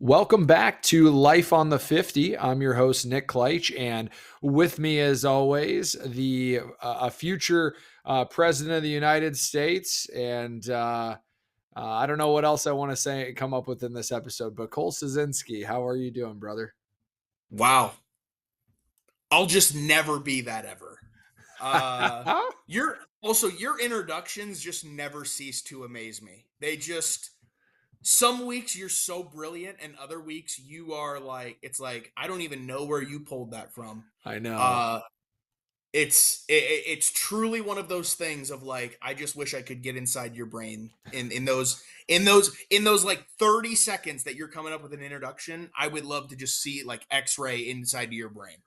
Welcome back to Life on the 50. I'm your host, Nick Kleitch, and with me, as always, the a future president of the United States. And I don't know what else I want to say come up with in this episode, but Cole Szynski, how are you doing, brother? Wow. I'll just never be that ever. Your introductions just never cease to amaze me. Some weeks you're so brilliant and other weeks you are like it's like I don't even know where you pulled that from. I know. Uh it's truly one of those things of like I just wish I could get inside your brain in those like 30 seconds that you're coming up with an introduction. I would love to just see like x-ray inside your brain.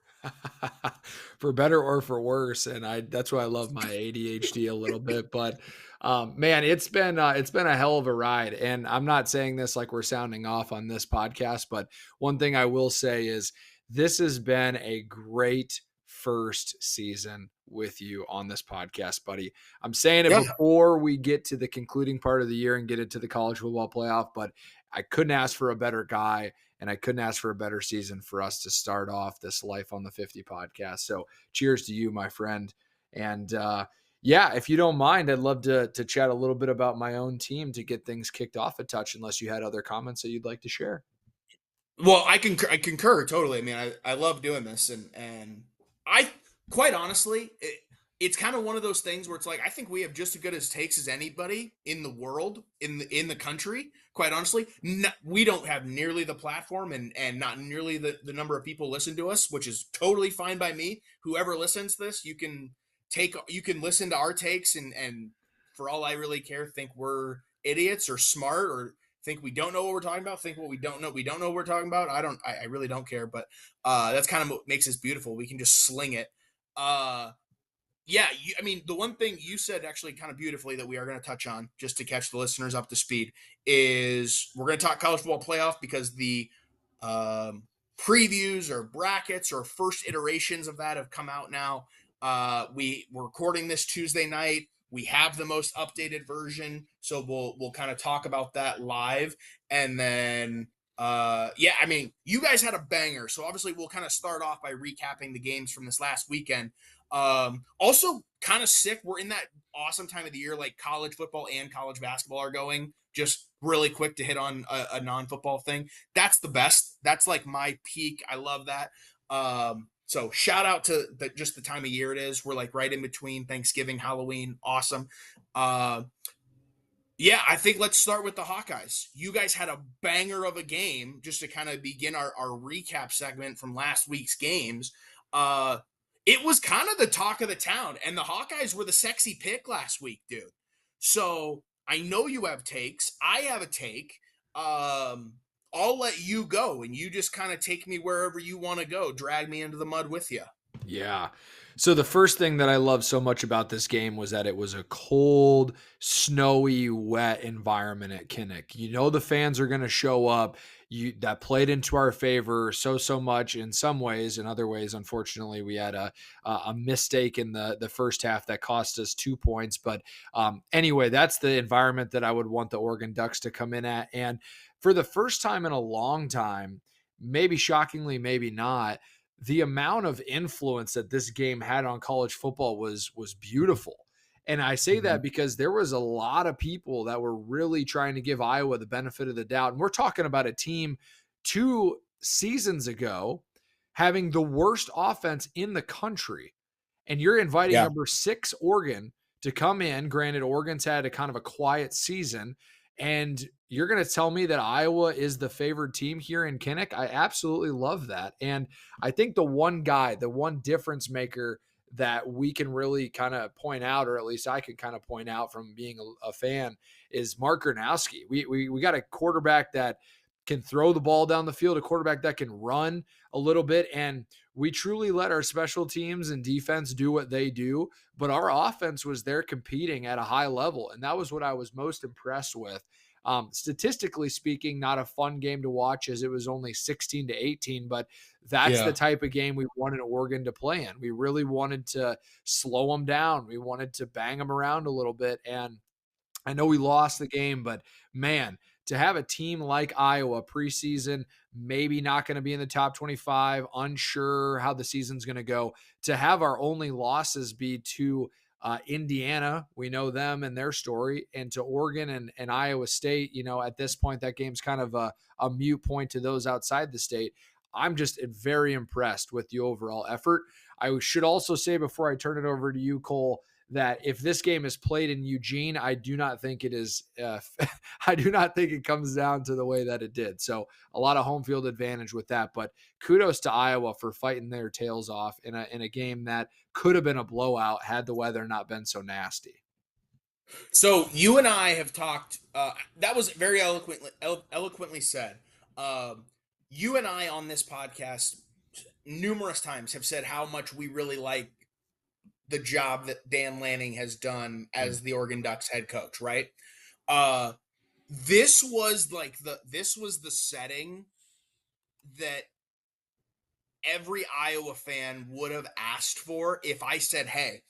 For better or for worse, and that's why I love my ADHD a little bit. But man, it's been a hell of a ride, and I'm not saying this like we're sounding off on this podcast, but one thing I will say is this has been a great first season with you on this podcast, buddy. I'm saying it Yeah. before we get to the concluding part of the year and get into the college football playoff, but I couldn't ask for a better guy. And I couldn't ask for a better season for us to start off this Life on the 50 podcast. So cheers to you, my friend. And yeah, if you don't mind, I'd love to chat a little bit about my own team to get things kicked off a touch, unless you had other comments that you'd like to share. Well, I concur totally. I mean, I love doing this, and I quite honestly, it's kind of one of those things where it's like I think we have just as good as takes as anybody in the world, in the country. Quite honestly, we don't have nearly the platform and not nearly the number of people listen to us, which is totally fine by me. Whoever listens to this, you can listen to our takes and for all I really care, think we're idiots or smart or think we don't know what we're talking about, think what we don't know what we're talking about. I really don't care, but that's kind of what makes us beautiful. We can just sling it. Uh yeah, I mean, the one thing you said actually kind of beautifully that we are going to touch on just to catch the listeners up to speed is we're going to talk college football playoff because the um, previews or brackets or first iterations of that have come out now. We're recording this Tuesday night. We have the most updated version, so we'll kind of talk about that live, and then yeah, I mean, you guys had a banger, so obviously we'll kind of start off by recapping the games from this last weekend. Also kind of sick. We're in that awesome time of the year, like college football and college basketball are going. Just really quick to hit on a non-football thing. That's the best. That's like my peak. I love that. So shout out to just the time of year it is. We're like right in between Thanksgiving, Halloween. Awesome. Uh, yeah, I think let's start with the Hawkeyes. You guys had a banger of a game just to kind of begin our recap segment from last week's games. Uh, it was kind of the talk of the town, and the Hawkeyes were the sexy pick last week, dude. So I know you have takes. I have a take. I'll let you go, and you just kind of take me wherever you want to go. Drag me into the mud with you. Yeah. So the first thing that I love so much about this game was that it was a cold, snowy, wet environment at Kinnick. You know the fans are going to show up. That played into our favor so much in some ways. In other ways, unfortunately, we had a mistake in the first half that cost us 2 points. But anyway, that's the environment that I would want the Oregon Ducks to come in at. And for the first time in a long time, maybe shockingly, maybe not, the amount of influence that this game had on college football was beautiful. And I say that Mhm. because there was a lot of people that were really trying to give Iowa the benefit of the doubt. And we're talking about a team 2 seasons ago having the worst offense in the country. And you're inviting Yeah. number 6 Oregon to come in. Granted, Oregon's had a kind of a quiet season, and you're going to tell me that Iowa is the favored team here in Kinnick? I absolutely love that. And I think the one guy, the one difference maker that we can really kind of point out, or at least I can kind of point out from being a fan, is Mark Gronowski. We got a quarterback that can throw the ball down the field, a quarterback that can run a little bit, and we truly let our special teams and defense do what they do, but our offense was there competing at a high level, and that was what I was most impressed with. Statistically speaking, not a fun game to watch as it was only 16-18, but that's the Yeah. type of game we wanted Oregon to play in. We really wanted to slow them down. We wanted to bang them around a little bit, and I know we lost the game, but man, to have a team like Iowa preseason, maybe not going to be in the top 25, unsure how the season's going to go, to have our only losses be to Indiana, we know them and their story, and to Oregon and Iowa State. At this point, that game's kind of a mute point to those outside the state. I'm just very impressed with the overall effort. I should also say before I turn it over to you, Cole, that if this game is played in Eugene, I do not think it is. I do not think it comes down to the way that it did. So a lot of home field advantage with that. But kudos to Iowa for fighting their tails off in a game that could have been a blowout had the weather not been so nasty. So you and I have talked. That was very eloquently said. Um, you and I on this podcast numerous times have said how much we really like the job that Dan Lanning has done Mm. as the Oregon Ducks head coach. Right. Uh, this was the setting that every Iowa fan would have asked for if I said, "Hey,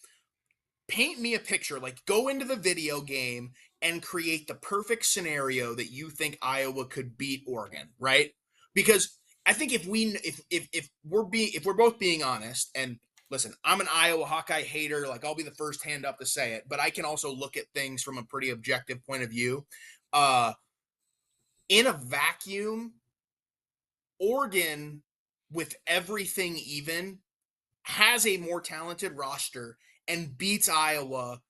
paint me a picture, like go into the video game and create the perfect scenario that you think Iowa could beat Oregon," right? Because I think if we're both being honest, and listen, I'm an Iowa Hawkeye hater, like I'll be the first hand up to say it, but I can also look at things from a pretty objective point of view. Uh in a vacuum, Oregon, with everything even, has a more talented roster and beats Iowa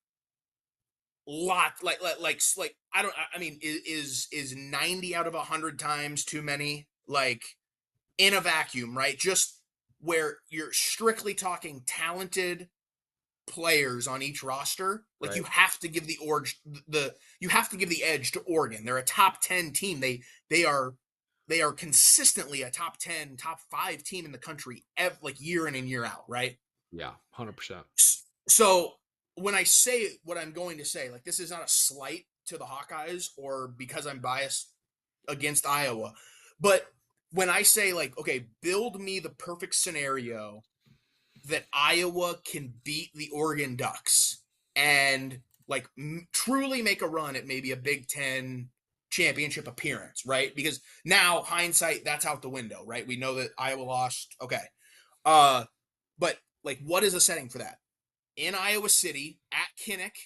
like I don't I mean is 90 out of 100 times too many, like in a vacuum, right? Just where you're strictly talking talented players on each roster, like you Right. have to give you have to give the edge to Oregon. They're a top 10 team. They are consistently a top 10, top 5 team in the country, like year in and year out, right? Yeah, 100%. So when I say what I'm going to say, like this is not a slight to the Hawkeyes or because I'm biased against Iowa, but when I say like, okay, build me the perfect scenario that Iowa can beat the Oregon Ducks and like truly make a run at maybe a Big Ten championship appearance, right? Because now hindsight, that's out the window, right? We know that Iowa lost. Okay. Uh, but like, what is the setting for that? In Iowa City at Kinnick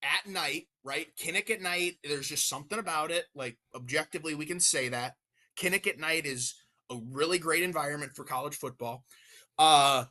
at night, right? Kinnick at night, there's just something about it. Like, objectively, we can say that. Kinnick at night is a really great environment for college football. Uh,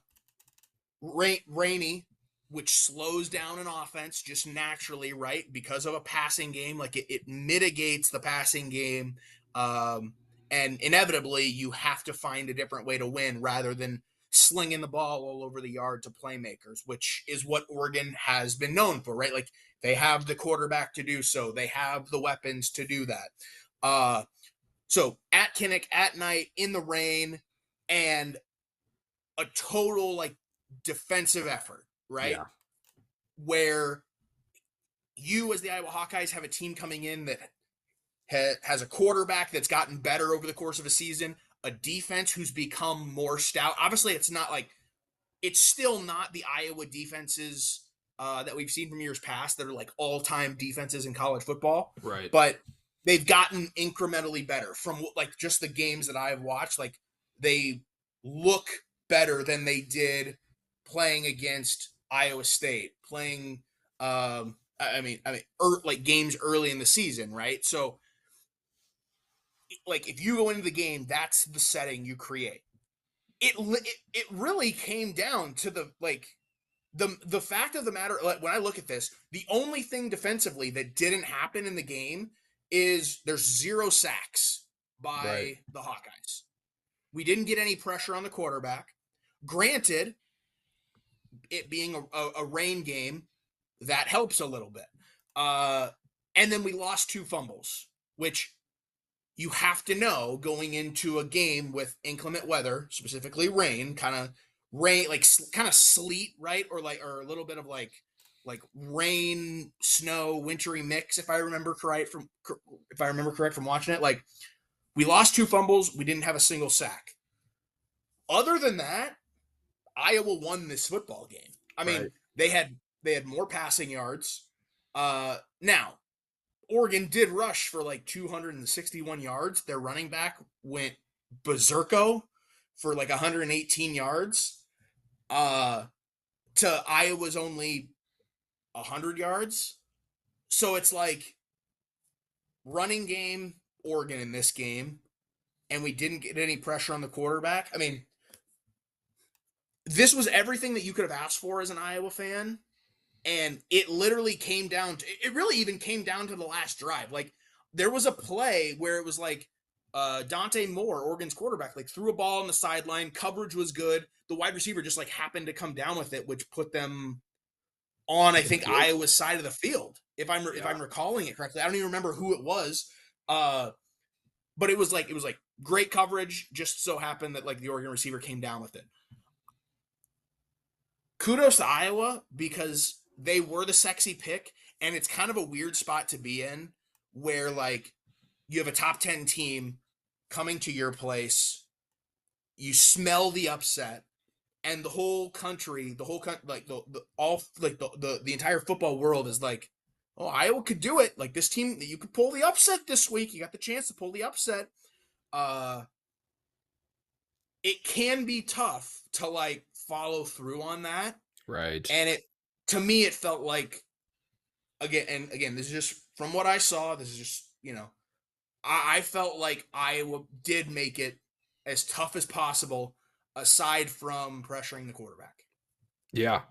rainy, which slows down an offense just naturally, right? Because of a passing game, like it mitigates the passing game. And inevitably, you have to find a different way to win rather than slinging the ball all over the yard to playmakers, which is what Oregon has been known for, right? Like they have the quarterback to do so, they have the weapons to do that. So at Kinnick at night in the rain and a total like defensive effort, right? Yeah. Where you, as the Iowa Hawkeyes, have a team coming in that has a quarterback that's gotten better over the course of a season, a defense who's become more stout. Obviously, it's still not the Iowa defenses that we've seen from years past that are like all-time defenses in college football, Right. but they've gotten incrementally better from like just the games that I've watched. Like they look better than they did playing against Iowa State, playing like games early in the season, right? So like if you go into the game, that's the setting you create. It really came down to the fact of the matter, like, when I look at this, the only thing defensively that didn't happen in the game is there's 0 sacks Right. by the Hawkeyes. We didn't get any pressure on the quarterback. Granted, it being a rain game, that helps a little bit. Uh, and then we lost 2 fumbles, which you have to know going into a game with inclement weather, specifically rain, like kind of sleet, right? Or a little bit of like rain, snow, wintry mix. If I remember correct from watching it, like we lost 2 fumbles, we didn't have a single sack. Other than that, Iowa won this football game. I Right. mean, they had more passing yards. Now Oregon did rush for like 261 yards. Their running back went berserko for like 118 yards. Uh, to Iowa's only 100 yards. So it's like running game Oregon in this game, and we didn't get any pressure on the quarterback. I mean, this was everything that you could have asked for as an Iowa fan. And it literally came down to, it really even came down to the last drive. Like, there was a play where it was like Dante Moore, Oregon's quarterback, like threw a ball on the sideline. Coverage was good. The wide receiver just like happened to come down with it, which put them on, I In the think, field. Iowa's side of the field. If Yeah. I'm recalling it correctly, I don't even remember who it was. Uh, but it was like great coverage. Just so happened that like the Oregon receiver came down with it. Kudos to Iowa because they were the sexy pick, and it's kind of a weird spot to be in where like you have a top 10 team coming to your place, you smell the upset, and the whole country, the whole country, like the all like the entire football world is like, oh, Iowa could do it. Like, this team, you could pull the upset this week. You got the chance to pull the upset. Uh it can be tough to like follow through on that. Right. And it, to me, it felt like, again, this is just from what I saw. This is just, I felt like Iowa did make it as tough as possible, aside from pressuring the quarterback. Yeah.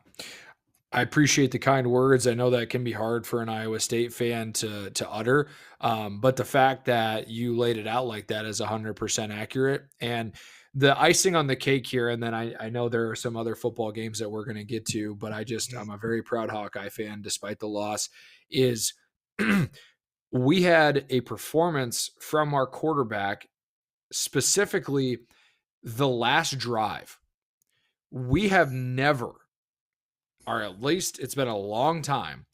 I appreciate the kind words. I know that can be hard for an Iowa State fan to utter, but the fact that you laid it out like that is 100% accurate. And the icing on the cake here, and then I know there are some other football games that we're going to get to, but I'm a very proud Hawkeye fan despite the loss. Is we had a performance from our quarterback, specifically the last drive. We have never, or at least it's been a long time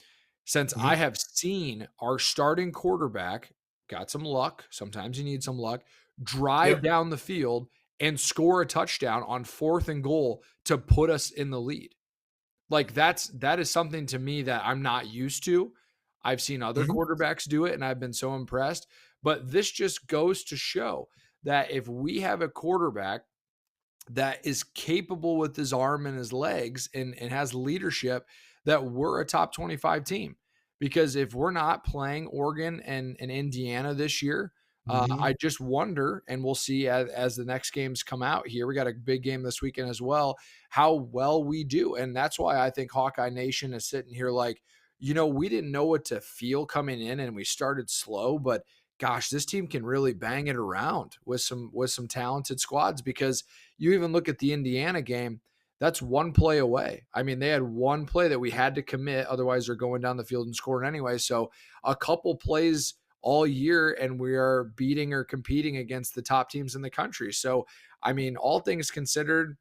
since I Mm-hmm. have seen our starting quarterback, got some luck, sometimes you need some luck, drive Yep. down the field and score a touchdown on 4th and goal to put us in the lead. Like, that is something to me that I'm not used to. I've seen other Mm-hmm. quarterbacks do it and I've been so impressed, but this just goes to show that if we have a quarterback that is capable with his arm and his legs and has leadership, that we're a top 25 team. Because if we're not playing Oregon and Indiana this year, Mm-hmm. I just wonder, and we'll see as the next games come out here. We got a big game this weekend as well, how well we do. And that's why I think Hawkeye Nation is sitting here like, we didn't know what to feel coming in and we started slow, but gosh, this team can really bang it around with some talented squads. Because you even look at the Indiana game, that's one play away. I mean, they had one play that we had to commit, otherwise they're going down the field and scoring anyway. So a couple plays all year, and we are beating or competing against the top teams in the country. So, I mean, all things considered,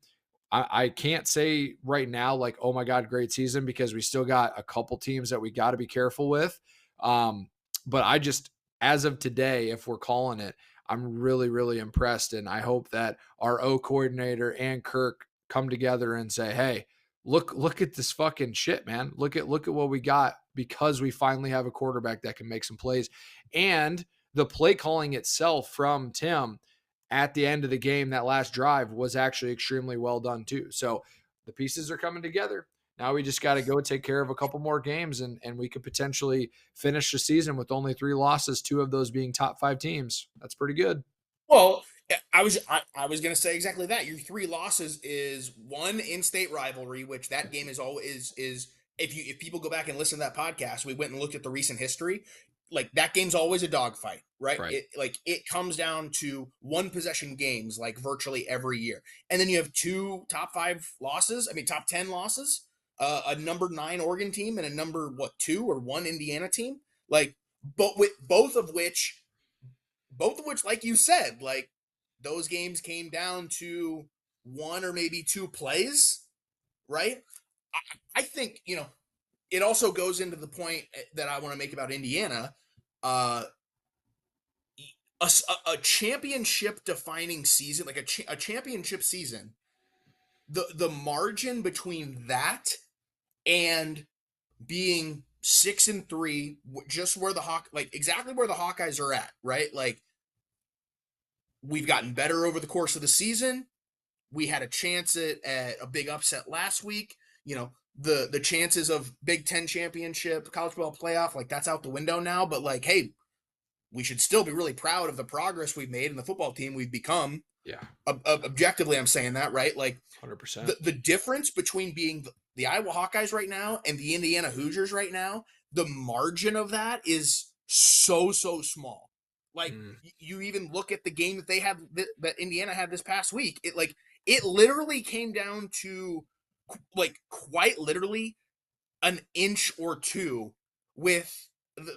I can't say right now, like, oh my God, great season, because we still got a couple teams that we got to be careful with. Um, but I just, as of today, if we're calling it, I'm really, really impressed. And I hope that our O coordinator and Kirk come together and say, hey, look at this fucking shit, man. Look at what we got, because we finally have a quarterback that can make some plays. And the play calling itself from Tim at the end of the game, that last drive, was actually extremely well done too. So the pieces are coming together. Now we just got to go take care of a couple more games, and we could potentially finish the season with only 3 losses, 2 of those being top 5 teams. That's pretty good. Well, I was gonna say exactly that. Your three losses is one in-state rivalry, which that game is always is if people go back and listen to that podcast, we went and looked at the recent history. Like, that game's always a dogfight, right? Right. It comes down to one possession games like virtually every year, and then you have two top five losses. I mean, top 10 losses. A number 9 Oregon team and a number what 2 or 1 Indiana team. Like, but with both of which, like you said, like, those games came down to one or maybe two plays, right? I think, it also goes into the point that I want to make about Indiana. Uh, a championship defining season, like a championship season, the margin between that and being 6-3, just where the exactly where the Hawkeyes are at, right? Like, we've gotten better over the course of the season. We had a chance at a big upset last week. You know, the chances of Big Ten championship, college football playoff, like that's out the window now. But like, hey, we should still be really proud of the progress we've made and the football team we've become. Yeah, Objectively, I'm saying that, right? Like 100%. the difference between being the Iowa Hawkeyes right now and the Indiana Hoosiers right now, the margin of that is so small. Like, Mm, you even look at the game that they had that Indiana had this past week. It literally came down to, like, quite literally an inch or two with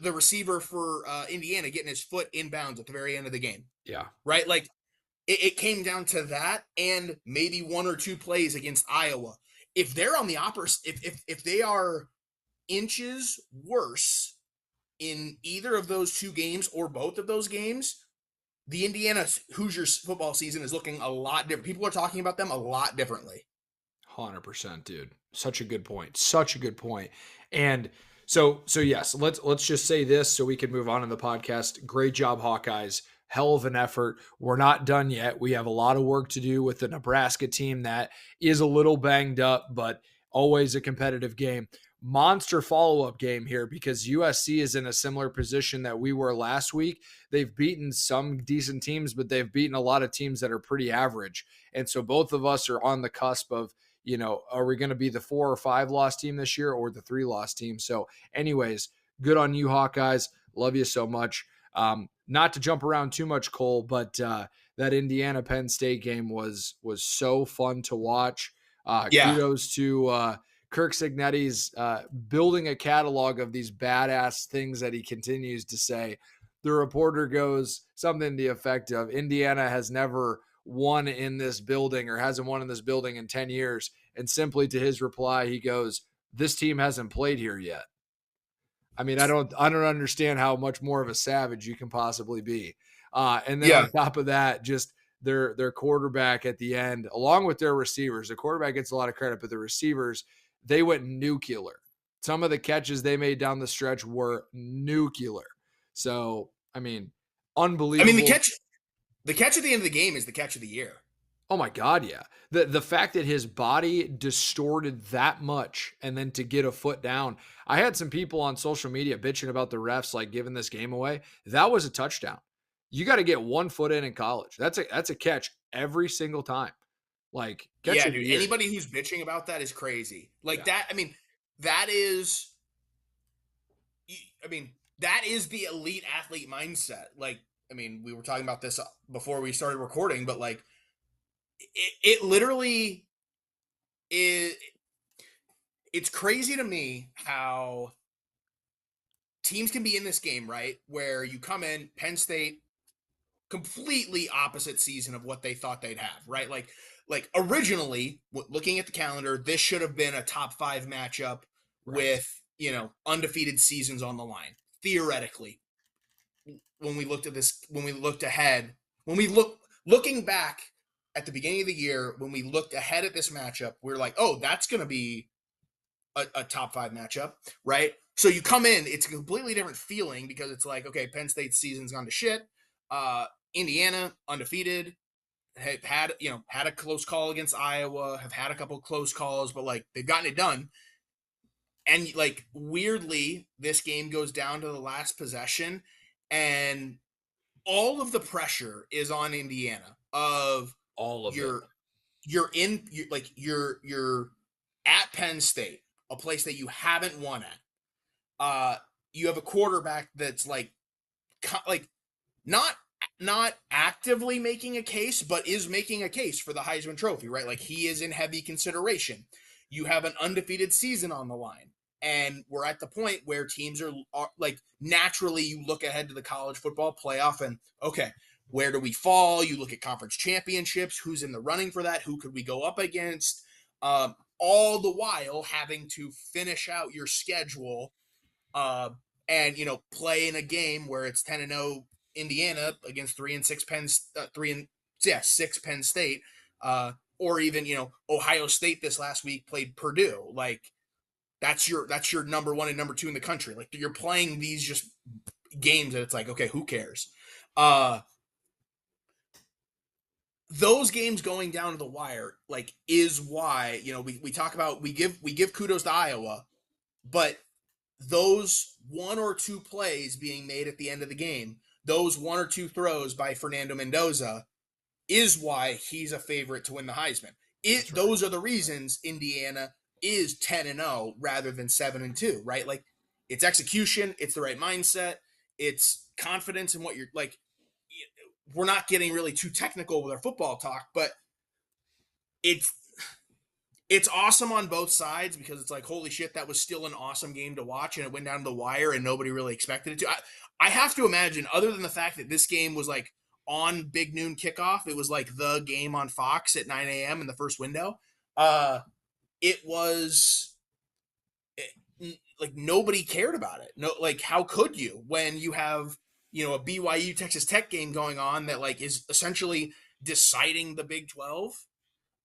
the receiver for Indiana getting his foot inbounds at the very end of the game, yeah, right? Like, it came down to that and maybe one or two plays against Iowa. If they're on the opposite, if they are inches worse in either of those two games or both of those games, the Indiana Hoosiers football season is looking a lot different. People are talking about them a lot differently. 100%, dude. Such a good point. Such a good point. And so yes, let's just say this so we can move on in the podcast. Great job, Hawkeyes. Hell of an effort. We're not done yet. We have a lot of work to do with the Nebraska team that is a little banged up, but always a competitive game. Monster follow-up game here because USC is in a similar position that we were last week. They've beaten some decent teams, but they've beaten a lot of teams that are pretty average. And so both of us are on the cusp of, are we going to be the 4 or 5 loss team this year or the 3 loss team? So, anyways, good on you, Hawkeyes. Love you so much. Not to jump around too much, Cole, but that Indiana Penn State game was so fun to watch. Yeah. Kudos to Kirk Signetti's building a catalog of these badass things that he continues to say. The reporter goes something to the effect of Indiana has never won in this building or hasn't won in this building in 10 years. And simply to his reply, he goes, this team hasn't played here yet. I mean, I don't understand how much more of a savage you can possibly be. And then Yeah. on top of that, just their quarterback at the end, along with their receivers. The quarterback gets a lot of credit, but the receivers, they went nuclear. Some of the catches they made down the stretch were nuclear. So, I mean, I mean, unbelievable. the catch at the end of the game is the catch of the year. Oh my God, yeah. The fact that his body distorted that much and then to get a foot down. I had some people on social media bitching about the refs like giving this game away. That was a touchdown. You got to get 1 foot in college. That's a catch every single time. Like catch Yeah, of the dude. year. Anybody who's bitching about that is crazy. Like Yeah. that. I mean, that is. I mean, that is the elite athlete mindset. Like, I mean, we were talking about this before we started recording, but like, it literally is. It's crazy to me how teams can be in this game, right? Where you come in, Penn State, completely opposite season of what they thought they'd have, right? Like originally, looking at the calendar, this should have been a top 5 matchup Right. with, undefeated seasons on the line. Theoretically, when we looked at this, when we looked ahead, when we looking back at the beginning of the year, when we looked ahead at this matchup, we are like, oh, that's going to be a top 5 matchup, right? So you come in, it's a completely different feeling because it's like, okay, Penn State's season's gone to shit. Indiana undefeated, had a close call against Iowa, have had a couple close calls, but like they've gotten it done. And like weirdly, this game goes down to the last possession, and all of the pressure is on Indiana of All of it. you're you're at Penn State, a place that you haven't won at. You have a quarterback that's like not not actively making a case, but is making a case for the Heisman Trophy, right? Like he is in heavy consideration. You have an undefeated season on the line. And we're at the point where teams are like naturally you look ahead to the college football playoff and okay, where do we fall? You look at conference championships, who's in the running for that, who could we go up against? All the while having to finish out your schedule uh, and play in a game where it's 10-0 Indiana against 3-6 Penn 6 Penn State, or even Ohio State this last week played Purdue. Like that's your number one and number two in the country. Like you're playing these just games and it's like, okay, who cares? Uh those games going down to the wire, like, is why, we talk about we give kudos to Iowa, but those one or two plays being made at the end of the game, those one or two throws by Fernando Mendoza is why he's a favorite to win the Heisman. That's right. Those are the reasons Indiana is 10-0 rather than 7-2, right? Like it's execution, it's the right mindset, it's confidence in what you're like. We're not getting really too technical with our football talk, but it's it's awesome on both sides because it's like, holy shit, that was still an awesome game to watch and it went down to the wire and nobody really expected it to. I have to imagine, other than the fact that this game was like on big noon kickoff, it was like the game on Fox at 9 a.m. in the first window. It was like nobody cared about it. No, like how could you when you have, a BYU Texas Tech game going on that like is essentially deciding the Big 12?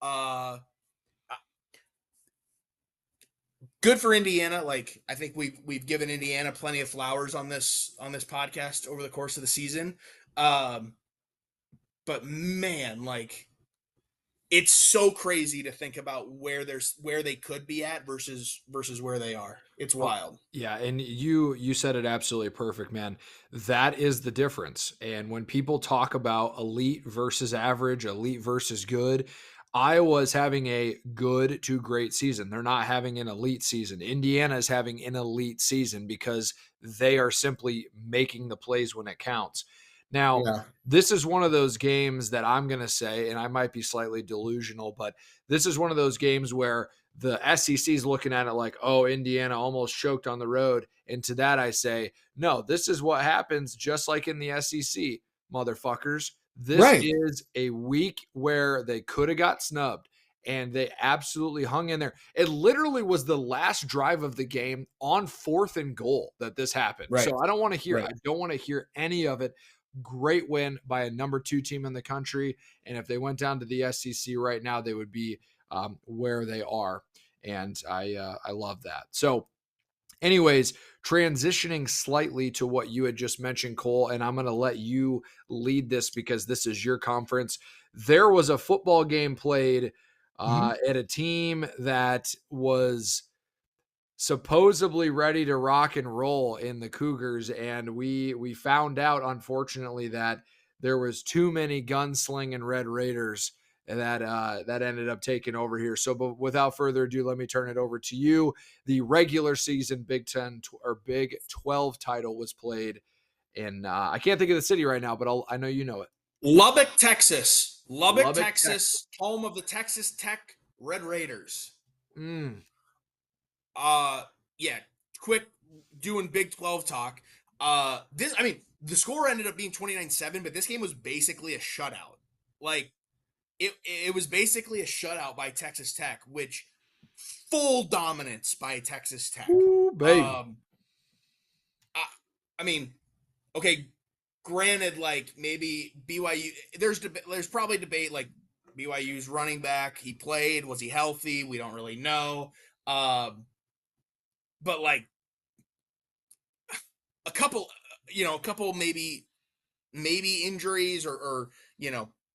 Uh, Good for Indiana. Like I think we've given Indiana plenty of flowers on this podcast over the course of the season. Um, but man, like it's so crazy to think about where they could be at versus where they are. It's Oh, wild. yeah, and you said it absolutely perfect, man. That is the difference. And when people talk about elite versus average, elite versus good, Iowa's having a good to great season. They're not having an elite season. Indiana is having an elite season because they are simply making the plays when it counts. Now, Yeah. this is one of those games that I'm going to say, and I might be slightly delusional, but this is one of those games where the SEC is looking at it like, oh, Indiana almost choked on the road. And to that, I say, no, this is what happens just like in the SEC, motherfuckers. This Right. is a week where they could have got snubbed and they absolutely hung in there. It literally was the last drive of the game on 4th and goal that this happened. Right. So I don't want to hear, I Right. don't want to hear any of it. Great win by a number 2 team in the country. And if they went down to the SEC right now, they would be where they are, and I love that. So, anyways, transitioning slightly to what you had just mentioned, Cole, and I'm going to let you lead this because this is your conference. There was a football game played Mhm. at a team that was supposedly ready to rock and roll in the Cougars, and we found out unfortunately that there was too many gunslinging Red Raiders that ended up taking over here. So, but without further ado, let me turn it over to you. The regular season Big 10 or Big 12 title was played in I can't think of the city right now, but I know you know it. Lubbock, Texas. Lubbock, Lubbock, Texas. Texas, home of the Texas Tech Red Raiders. Mm, Uh yeah, quick doing Big 12 talk. This I mean, the score ended up being 29-7, but this game was basically a shutout. Like it was basically a shutout by Texas Tech, which full dominance by Texas Tech. ooh, baby. Um I, I mean, okay, granted, like maybe BYU there's probably debate like BYU's running back, he played, was he healthy? We don't really know. But like a couple maybe injuries or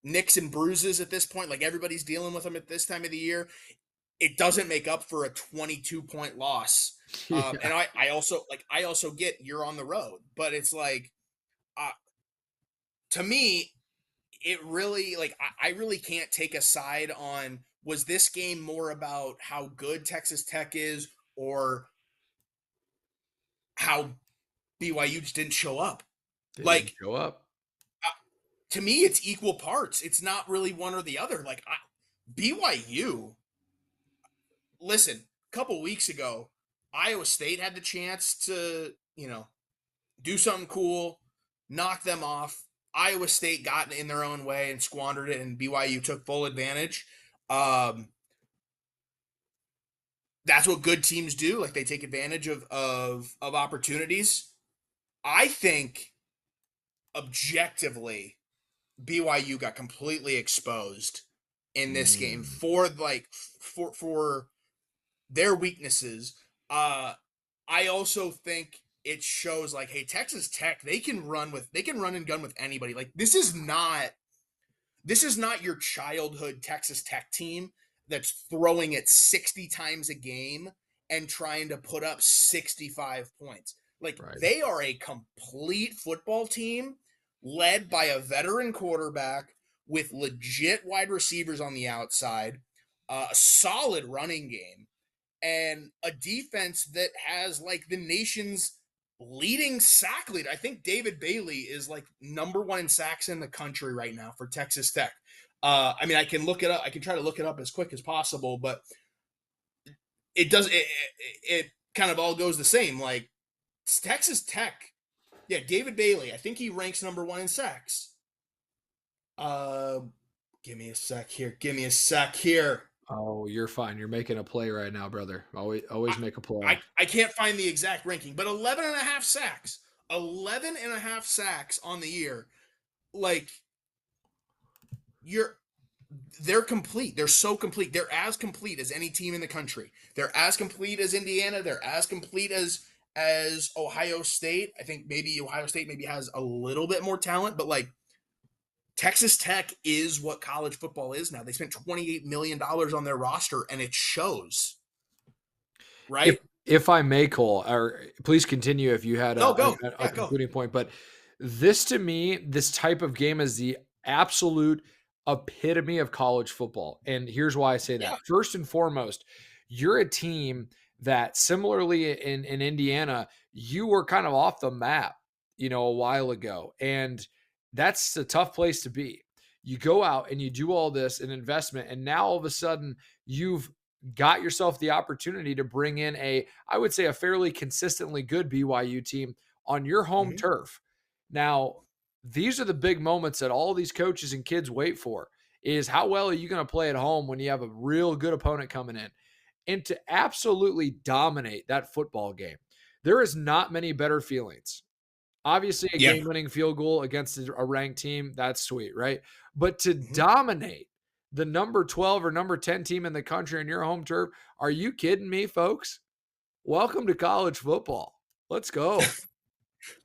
nicks and bruises at this point. Like everybody's dealing with them at this time of the year. It doesn't make up for a 22-point loss. Yeah. And I also get you're on the road, but it's like uh, to me, it really like I really can't take a side on was this game more about how good Texas Tech is or how BYU just didn't show up. They didn't Like show up. uh, to me, it's equal parts. It's not really one or the other. Like BYU, listen, a couple weeks ago, Iowa State had the chance to, do something cool, knock them off. Iowa State got in their own way and squandered it, and BYU took full advantage. Um, that's what good teams do. Like they take advantage of opportunities. I think objectively, BYU got completely exposed in this game Mm. for their weaknesses. Uh, I also think it shows like, hey, Texas Tech, they can run and gun with anybody. Like this is not your childhood Texas Tech team that's throwing it 60 times a game and trying to put up 65 points. Like Right. they are a complete football team led by a veteran quarterback with legit wide receivers on the outside, a solid running game, and a defense that has like the nation's leading sack leader. I think David Bailey is like number one in sacks in the country right now for Texas Tech. I mean, I can look it up. I can try to look it up as quick as possible, but it does. It kind of all goes the same. Like Texas Tech, yeah, David Bailey. I think he ranks number one in sacks. Uh, Give me a sec here. Give me a sec here. Oh, you're fine. You're making a play right now, brother. Always make a play. I can't find the exact ranking, but 11 and a half sacks. 11 and a half sacks on the year. Like, you're they're complete. They're so complete. They're as complete as any team in the country. They're as complete as Indiana. They're as complete as Ohio State. I think maybe Ohio State maybe has a little bit more talent, but like Texas Tech is what college football is now. They spent $28 million on their roster and it shows, If right? if I may, Cole, or please continue if you had No, go. a Yeah, go. concluding point. But this to me, this type of game is the absolute epitome of college football. And here's why I say that. Yeah. First and foremost, you're a team that similarly in Indiana, you were kind of off the map, a while ago. And that's a tough place to be. You go out and you do all this an investment, and now all of a sudden you've got yourself the opportunity to bring in I would say, a fairly consistently good BYU team on your home Mhm. turf. Now, these are the big moments that all these coaches and kids wait for is how well are you going to play at home when you have a real good opponent coming in and to absolutely dominate that football game. There is not many better feelings. Obviously, a Yeah. game-winning field goal against a ranked team, that's sweet, right? But to Mhm. dominate the number 12 or number 10 team in the country on your home turf, are you kidding me, folks? Welcome to college football. Let's go.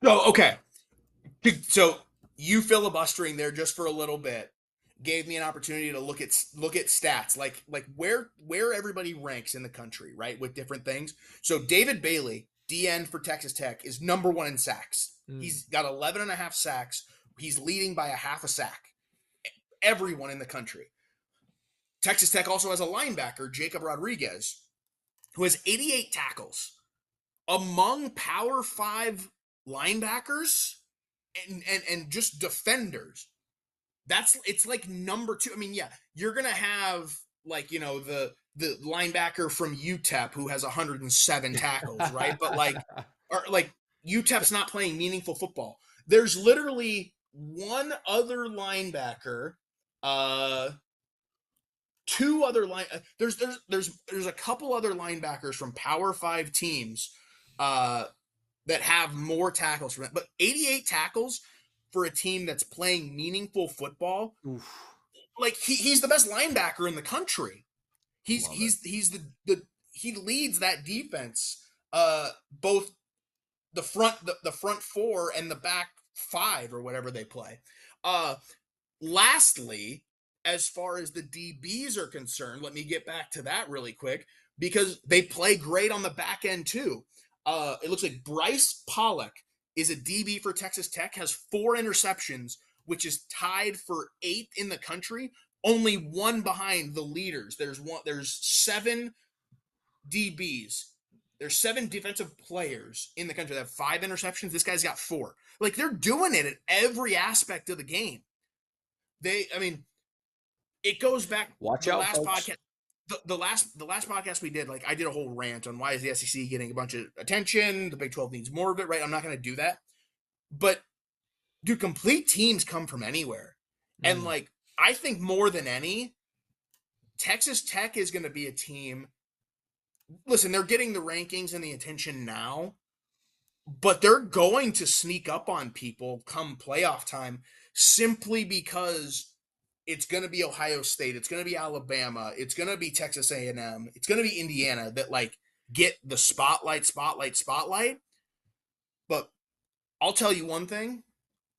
So, okay. So you filibustering there just for a little bit gave me an opportunity to look at stats like where everybody ranks in the country, right, with different things. So David Bailey, DN for Texas Tech, is number one in sacks. Mm. He's got 11 and a half sacks. He's leading by a half a sack. Everyone in the country. Texas Tech also has a linebacker, Jacob Rodriguez, who has 88 tackles. Among Power 5 linebackers and just defenders, it's like number two. I mean, yeah, you're gonna have like the linebacker from UTEP who has 107 tackles, right? But like, or like UTEP's not playing meaningful football. There's literally one other linebacker, uh, two other line. There's a couple other linebackers from Power 5 teams, uh, that have more tackles from it, but 88 tackles for a team that's playing meaningful football. Oof, Like he's the best linebacker in the country. He's love it. he's he's the he leads that defense, both the front four and the back five or whatever they play. Uh Lastly, as far as the DBs are concerned, let me get back to that really quick because they play great on the back end too. It looks like Bryce Pollock is a DB for Texas Tech, has 4 interceptions, which is tied for 8th in the country, only one behind the leaders. There's 7 DBs. There's 7 defensive players in the country that have 5 interceptions. This guy's got 4. Like they're doing it at every aspect of the game. I mean, it goes back Watch the out, last folks. podcast. The last podcast we did, like I did a whole rant on why is the SEC getting a bunch of attention. The Big 12 needs more of it, right? I'm not going to do that, but dude, complete teams come from anywhere, and Mm. like I think more than any, Texas Tech is going to be a team. Listen, they're getting the rankings and the attention now, but they're going to sneak up on people come playoff time simply because it's going to be Ohio State, it's going to be Alabama, it's going to be Texas A&M, it's going to be Indiana that like get the spotlight. But I'll tell you one thing: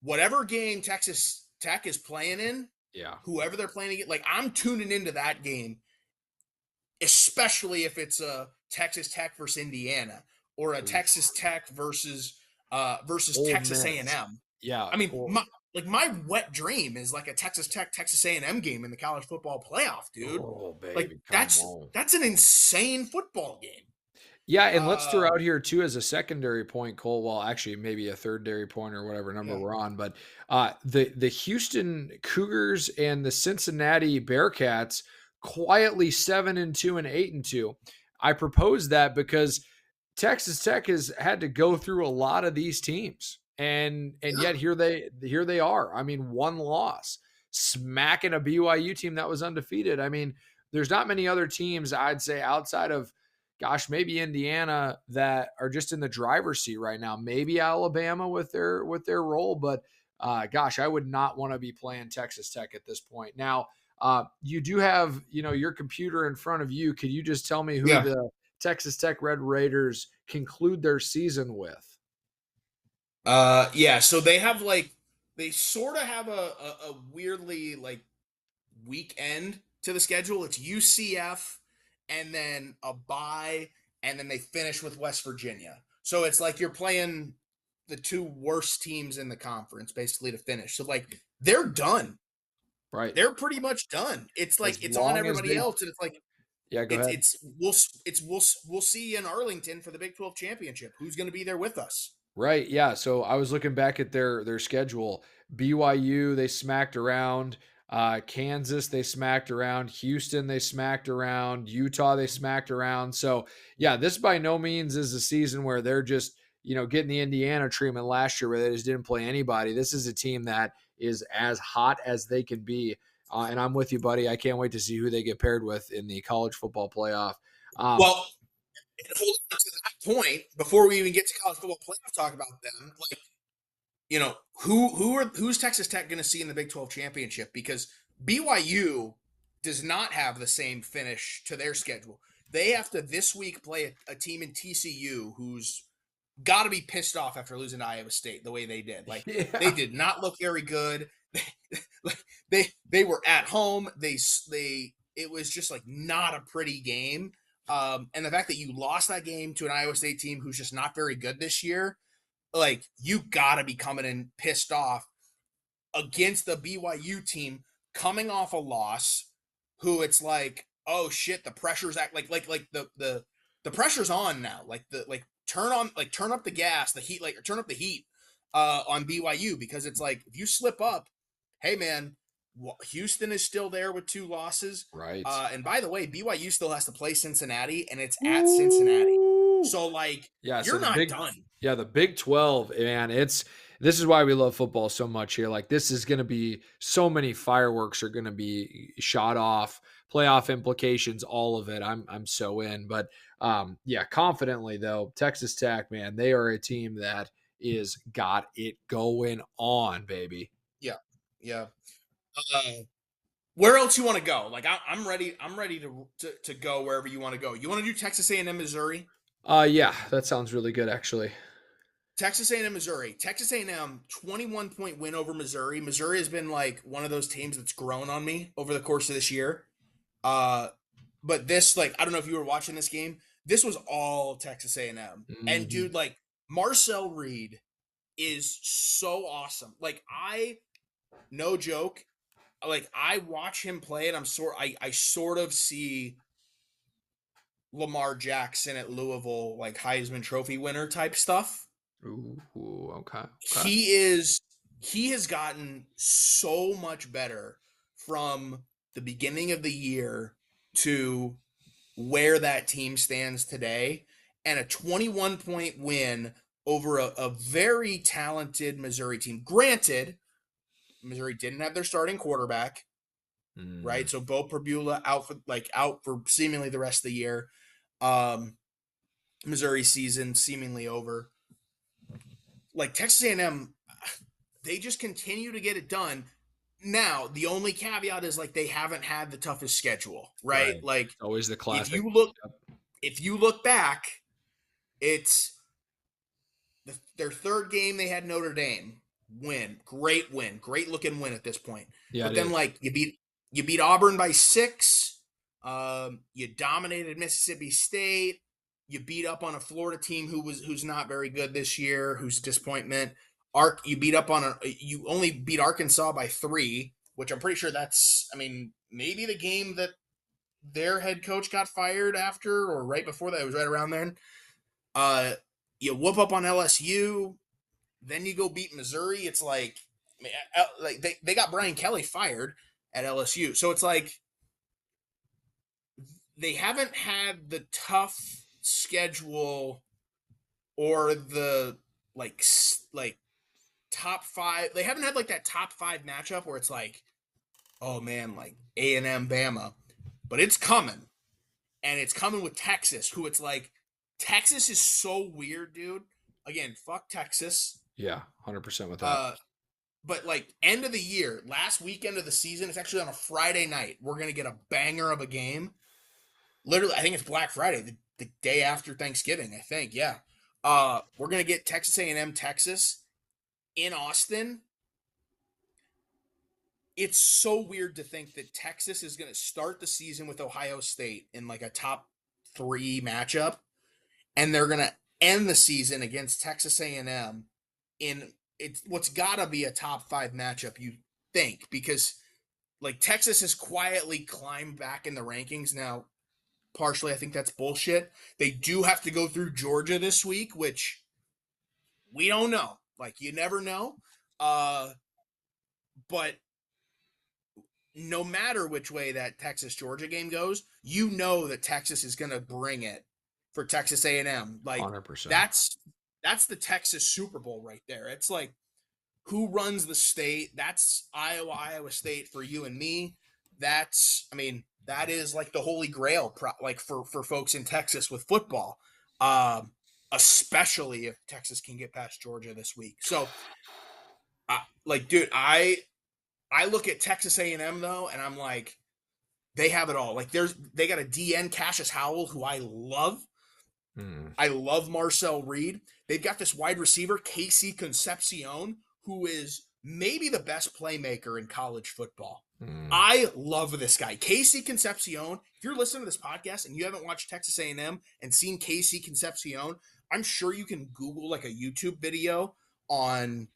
whatever game Texas Tech is playing in, Yeah. whoever they're playing against, like I'm tuning into that game, especially if it's a Texas Tech versus Indiana or a Oof. Texas Tech versus Ole Texas Miss. A&M. Yeah. I mean, Or my wet dream is like a Texas Tech Texas A&M game in the college football playoff, dude. oh, Like baby, come that's on. that's an insane football game. Yeah, and let's throw Um, out here too as a secondary point, Cole. Well, actually, maybe a thirdary point or whatever number yeah, we're on, but the Houston Cougars and the Cincinnati Bearcats quietly 7-2 and 8-2. I propose that because Texas Tech has had to go through a lot of these teams, and yeah. yet here they are. I mean, one loss, smacking a BYU team that was undefeated. I mean, there's not many other teams I'd say outside of gosh, maybe Indiana that are just in the driver's seat right now. Maybe Alabama with their role, but gosh, I would not want to be playing Texas Tech at this point. Now, you do have your computer in front of you. Could you just tell me who Yeah. the Texas Tech Red Raiders conclude their season with? Yeah. So they sort of have a weirdly like weekend to the schedule. It's UCF and then a bye, and then they finish with West Virginia. So it's like you're playing the two worst teams in the conference basically to finish. So like they're done. Right. They're pretty much done. It's like As it's on long as everybody they else, and it's like Yeah, go it's ahead. it's we'll see you in Arlington for the Big 12 championship. Who's going to be there with us? Right. Yeah. So I was looking back at their schedule. BYU, they smacked around. Kansas, they smacked around. Houston, they smacked around. Utah, they smacked around. So yeah, this by no means is a season where they're just getting the Indiana treatment last year where they just didn't play anybody. This is a team that is as hot as they can be. And I'm with you, buddy. I can't wait to see who they get paired with in the college football playoff. Um, Well, and hold on to that point before we even get to college football playoff talk about them. Like who's Texas Tech going to see in the Big 12 championship? Because BYU does not have the same finish to their schedule. They have to this week play a team in TCU who's got to be pissed off after losing to Iowa State the way they did. Like they yeah. did not look very good. They were at home. They it was just like not a pretty game. And the fact that you lost that game to an Iowa State team who's just not very good this year, like you got to be coming in pissed off against the BYU team coming off a loss, who it's like, oh shit, the pressure's act like the pressure's on now. Turn up the gas, the heat, like turn up the heat on BYU, because it's like if you slip up, hey man, Houston is still there with two losses. Right. And by the way, BYU still has to play Cincinnati, and it's at Cincinnati. Ooh. So like Yeah, so you're the not big done. yeah, the Big 12, man, this is why we love football so much here. Like this is going to be so many fireworks are going to be shot off, playoff implications, all of it. I'm so in, but yeah, confidently though, Texas Tech, man, they are a team that is got it going on, baby. Yeah, yeah. Uh, where else you want to go? Like I'm ready. I'm ready to go wherever you want to go. You want to do Texas A&M, Missouri? Yeah, that sounds really good actually. Texas A&M, Missouri. Texas A&M 21-point win over Missouri. Missouri has been like one of those teams that's grown on me over the course of this year. Uh, but this, like, I don't know if you were watching this game. This was all Texas A&M. And Mhm. dude, like Marcel Reed is so awesome. Like no joke, like I watch him play and I sort of see Lamar Jackson at Louisville, like Heisman Trophy winner type stuff. Ooh, okay. Okay. He has gotten so much better from the beginning of the year to where that team stands today, and a 21-point win over a very talented Missouri team. Granted, Missouri didn't have their starting quarterback, Mm, right? So Bo Perbula out for seemingly the rest of the year. Um, Missouri season seemingly over. Like Texas A&M, they just continue to get it done. Now, the only caveat is like they haven't had the toughest schedule, right? right. Like Always the if classic. you look Yep. if you look back, it's their third game they had Notre Dame win, great looking win at this point. Yeah, But it then is. like you beat Auburn by 6. You dominated Mississippi State. You beat up on a Florida team who's not very good this year, who's a disappointment. You beat up on you only beat Arkansas by 3, which I'm pretty sure that's, I mean, maybe the game that their head coach got fired after or right before that. It was right around then. Uh, you whoop up on LSU, then you go beat Missouri. It's like they got Brian Kelly fired at LSU, so it's like they haven't had the tough schedule or the like like top 5. They haven't had like that top 5 matchup where it's like, oh man, like A&M Bama, but it's coming, and it's coming with Texas, who it's like Texas is so weird, dude. Again, fuck Texas. Yeah, 100% with that. Uh, but like end of the year, last weekend of the season, it's actually on a Friday night. We're gonna get a banger of a game. Literally, I think it's Black Friday, the day after Thanksgiving. I think, yeah. We're gonna get Texas A&M Texas in Austin. It's so weird to think that Texas is gonna start the season with Ohio State in like a top 3 matchup, and they're gonna end the season against Texas A&M in it's what's gotta be a top 5 matchup, you think, because like Texas has quietly climbed back in the rankings now. Partially, I think that's bullshit. They do have to go through Georgia this week, which we don't know. Like you never know. Uh, but no matter which way that Texas Georgia game goes, you know that Texas is going to bring it for Texas A&M. Like 100%. that's the Texas Super Bowl right there. It's like who runs the state? That's Iowa State for you and me. That's, I mean, that is like the holy grail, like for folks in Texas with football, especially if Texas can get past Georgia this week. So, like, dude, I look at Texas A&M though, and I'm like, they have it all. Like, they got a DN Cassius Howell who I love. Mm, I love Marcel Reed. They've got this wide receiver, Casey Concepcion, who is maybe the best playmaker in college football. mm. I love this guy, Casey Concepcion. If you're listening to this podcast and you haven't watched Texas A&M and seen Casey Concepcion, I'm sure you can Google like a YouTube video on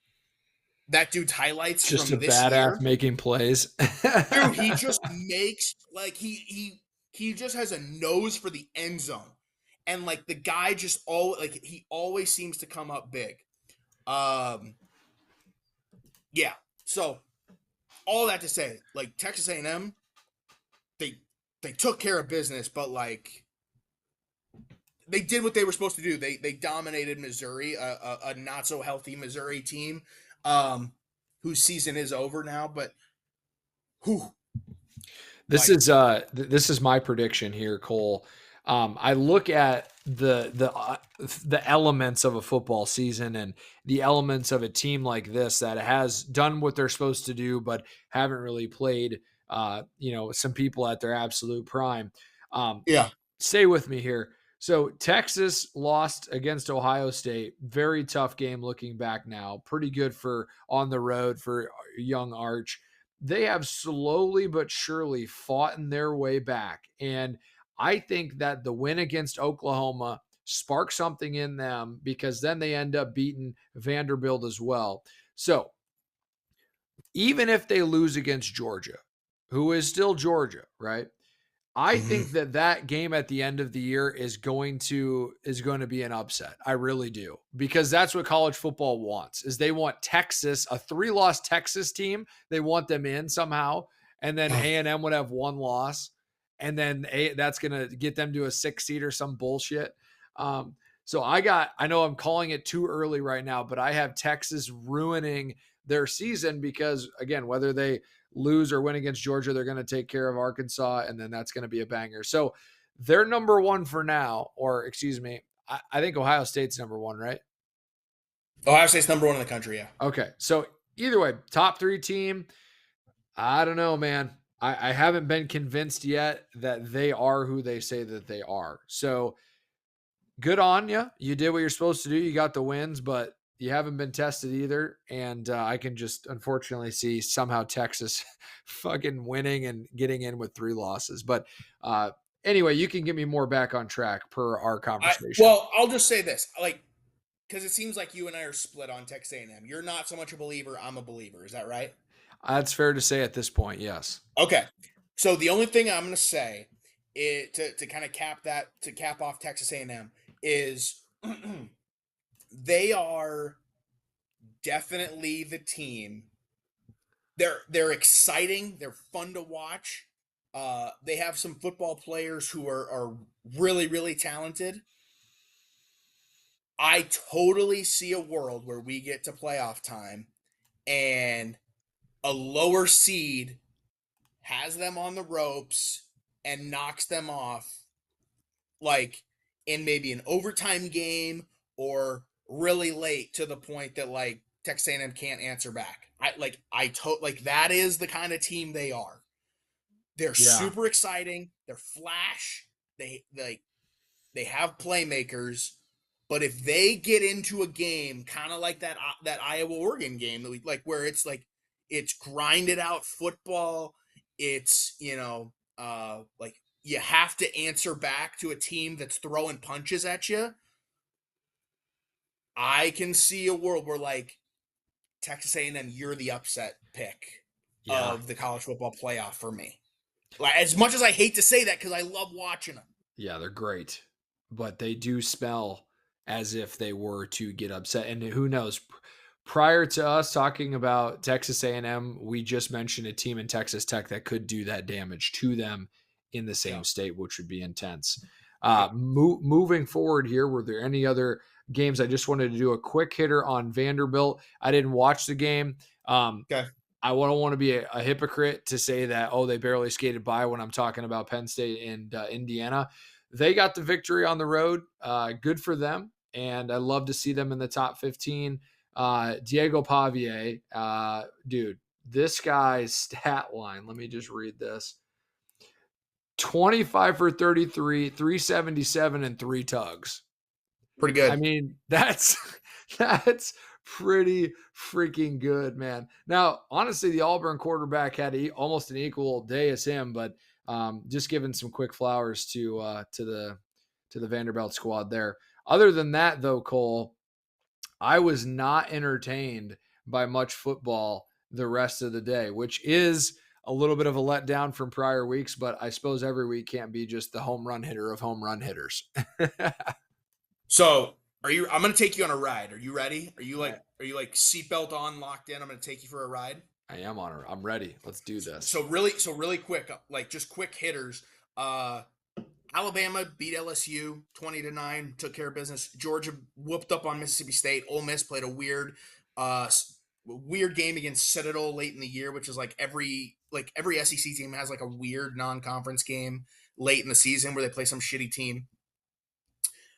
that dude's highlights Just a from this badass year. making plays. Dude, he just makes like he just has a nose for the end zone. And like the guy just he always seems to come up big. Um yeah. So all that to say, like Texas A&M, they they took care of business, but like they did what they were supposed to do. They dominated Missouri, a not so healthy Missouri team, whose season is over now. But who like This is my prediction here, Cole. I look at the elements of a football season and the elements of a team like this that has done what they're supposed to do, but haven't really played. Some people at their absolute prime. Um, yeah. Stay with me here. So Texas lost against Ohio State. Very tough game looking back now. Pretty good for on the road for young Arch. They have slowly but surely fought in their way back. And I think that the win against Oklahoma sparked something in them because then they end up beating Vanderbilt as well. So even if they lose against Georgia, who is still Georgia, right? I Mm-hmm. think that game at the end of the year is going to be an upset. I really do. Because that's what college football wants. Is they want Texas, a 3-loss Texas team, they want them in somehow, and then A&M would have 1 loss, and then that's going to get them to a 6 seed or some bullshit. So I know I'm calling it too early right now, but I have Texas ruining their season because again, whether they lose or win against Georgia, they're going to take care of Arkansas, and then that's going to be a banger. So they're number 1 for now, or excuse me, I think Ohio State's number 1, right? Ohio State's number 1 in the country, yeah. Okay. So either way, top 3 team, I don't know, man. I haven't been convinced yet that they are who they say that they are. So good on you. You did what you're supposed to do. You got the wins, but you haven't been tested either. And I can just unfortunately see somehow Texas fucking winning and getting in with 3 losses. But uh, anyway, you can get me more back on track per our conversation. I'll just say this, like, because it seems like you and I are split on Texas A&M. You're not so much a believer. I'm a believer. Is that right? That's fair to say at this point. Yes. Okay. So the only thing I'm going to say to kind of cap off Texas A&M is they are definitely the team. They're exciting. They're fun to watch. They have some football players who are really really talented. I totally see a world where we get to playoff time and a lower seed has them on the ropes and knocks them off, like in maybe an overtime game or really late, to the point that like Texas A&M can't answer back. Like that is the kind of team they are. They're Yeah. super exciting. They're flash. They have playmakers, but if they get into a game kind of like that Iowa Oregon game that we like, where it's like it's grinded out football, it's like you have to answer back to a team that's throwing punches at you. I can see a world where like Texas A&M, you're the upset pick Yeah. of the college football playoff for me. Like as much as I hate to say that because I love watching them. Yeah, they're great, but they do smell as if they were to get upset. And who knows? Prior to us talking about Texas A&M, we just mentioned a team in Texas Tech that could do that damage to them in the same Yeah, state, which would be intense. yeah. Moving forward here, were there any other games? I just wanted to do a quick hitter on Vanderbilt. I didn't watch the game. Okay. I don't want to be a hypocrite to say that, oh, they barely skated by when I'm talking about Penn State and Indiana. They got the victory on the road. Good for them. And I love to see them in the top 15. Diego Pavier, dude, this guy's stat line, let me just read this: 25 for 33, 377, and 3 tugs. Pretty I good. mean, that's that's pretty freaking good, man. Now, honestly, the Auburn quarterback had almost an equal day as him, but just giving some quick flowers to the Vanderbilt squad there. Other than that, though, Cole, I was not entertained by much football the rest of the day, which is a little bit of a letdown from prior weeks, but I suppose every week can't be just the home run hitter of home run hitters. So are you? I'm gonna take you on a ride. Are you ready? I, Are you like seatbelt on, locked in? I'm gonna take you for a ride. I am on her. I'm ready. Let's do this. So really quick, like just quick hitters. Alabama beat LSU 20-9, took care of business. Georgia whooped up on Mississippi State. Ole Miss played a weird game against Citadel late in the year, which is like every SEC team has like a weird non-conference game late in the season where they play some shitty team.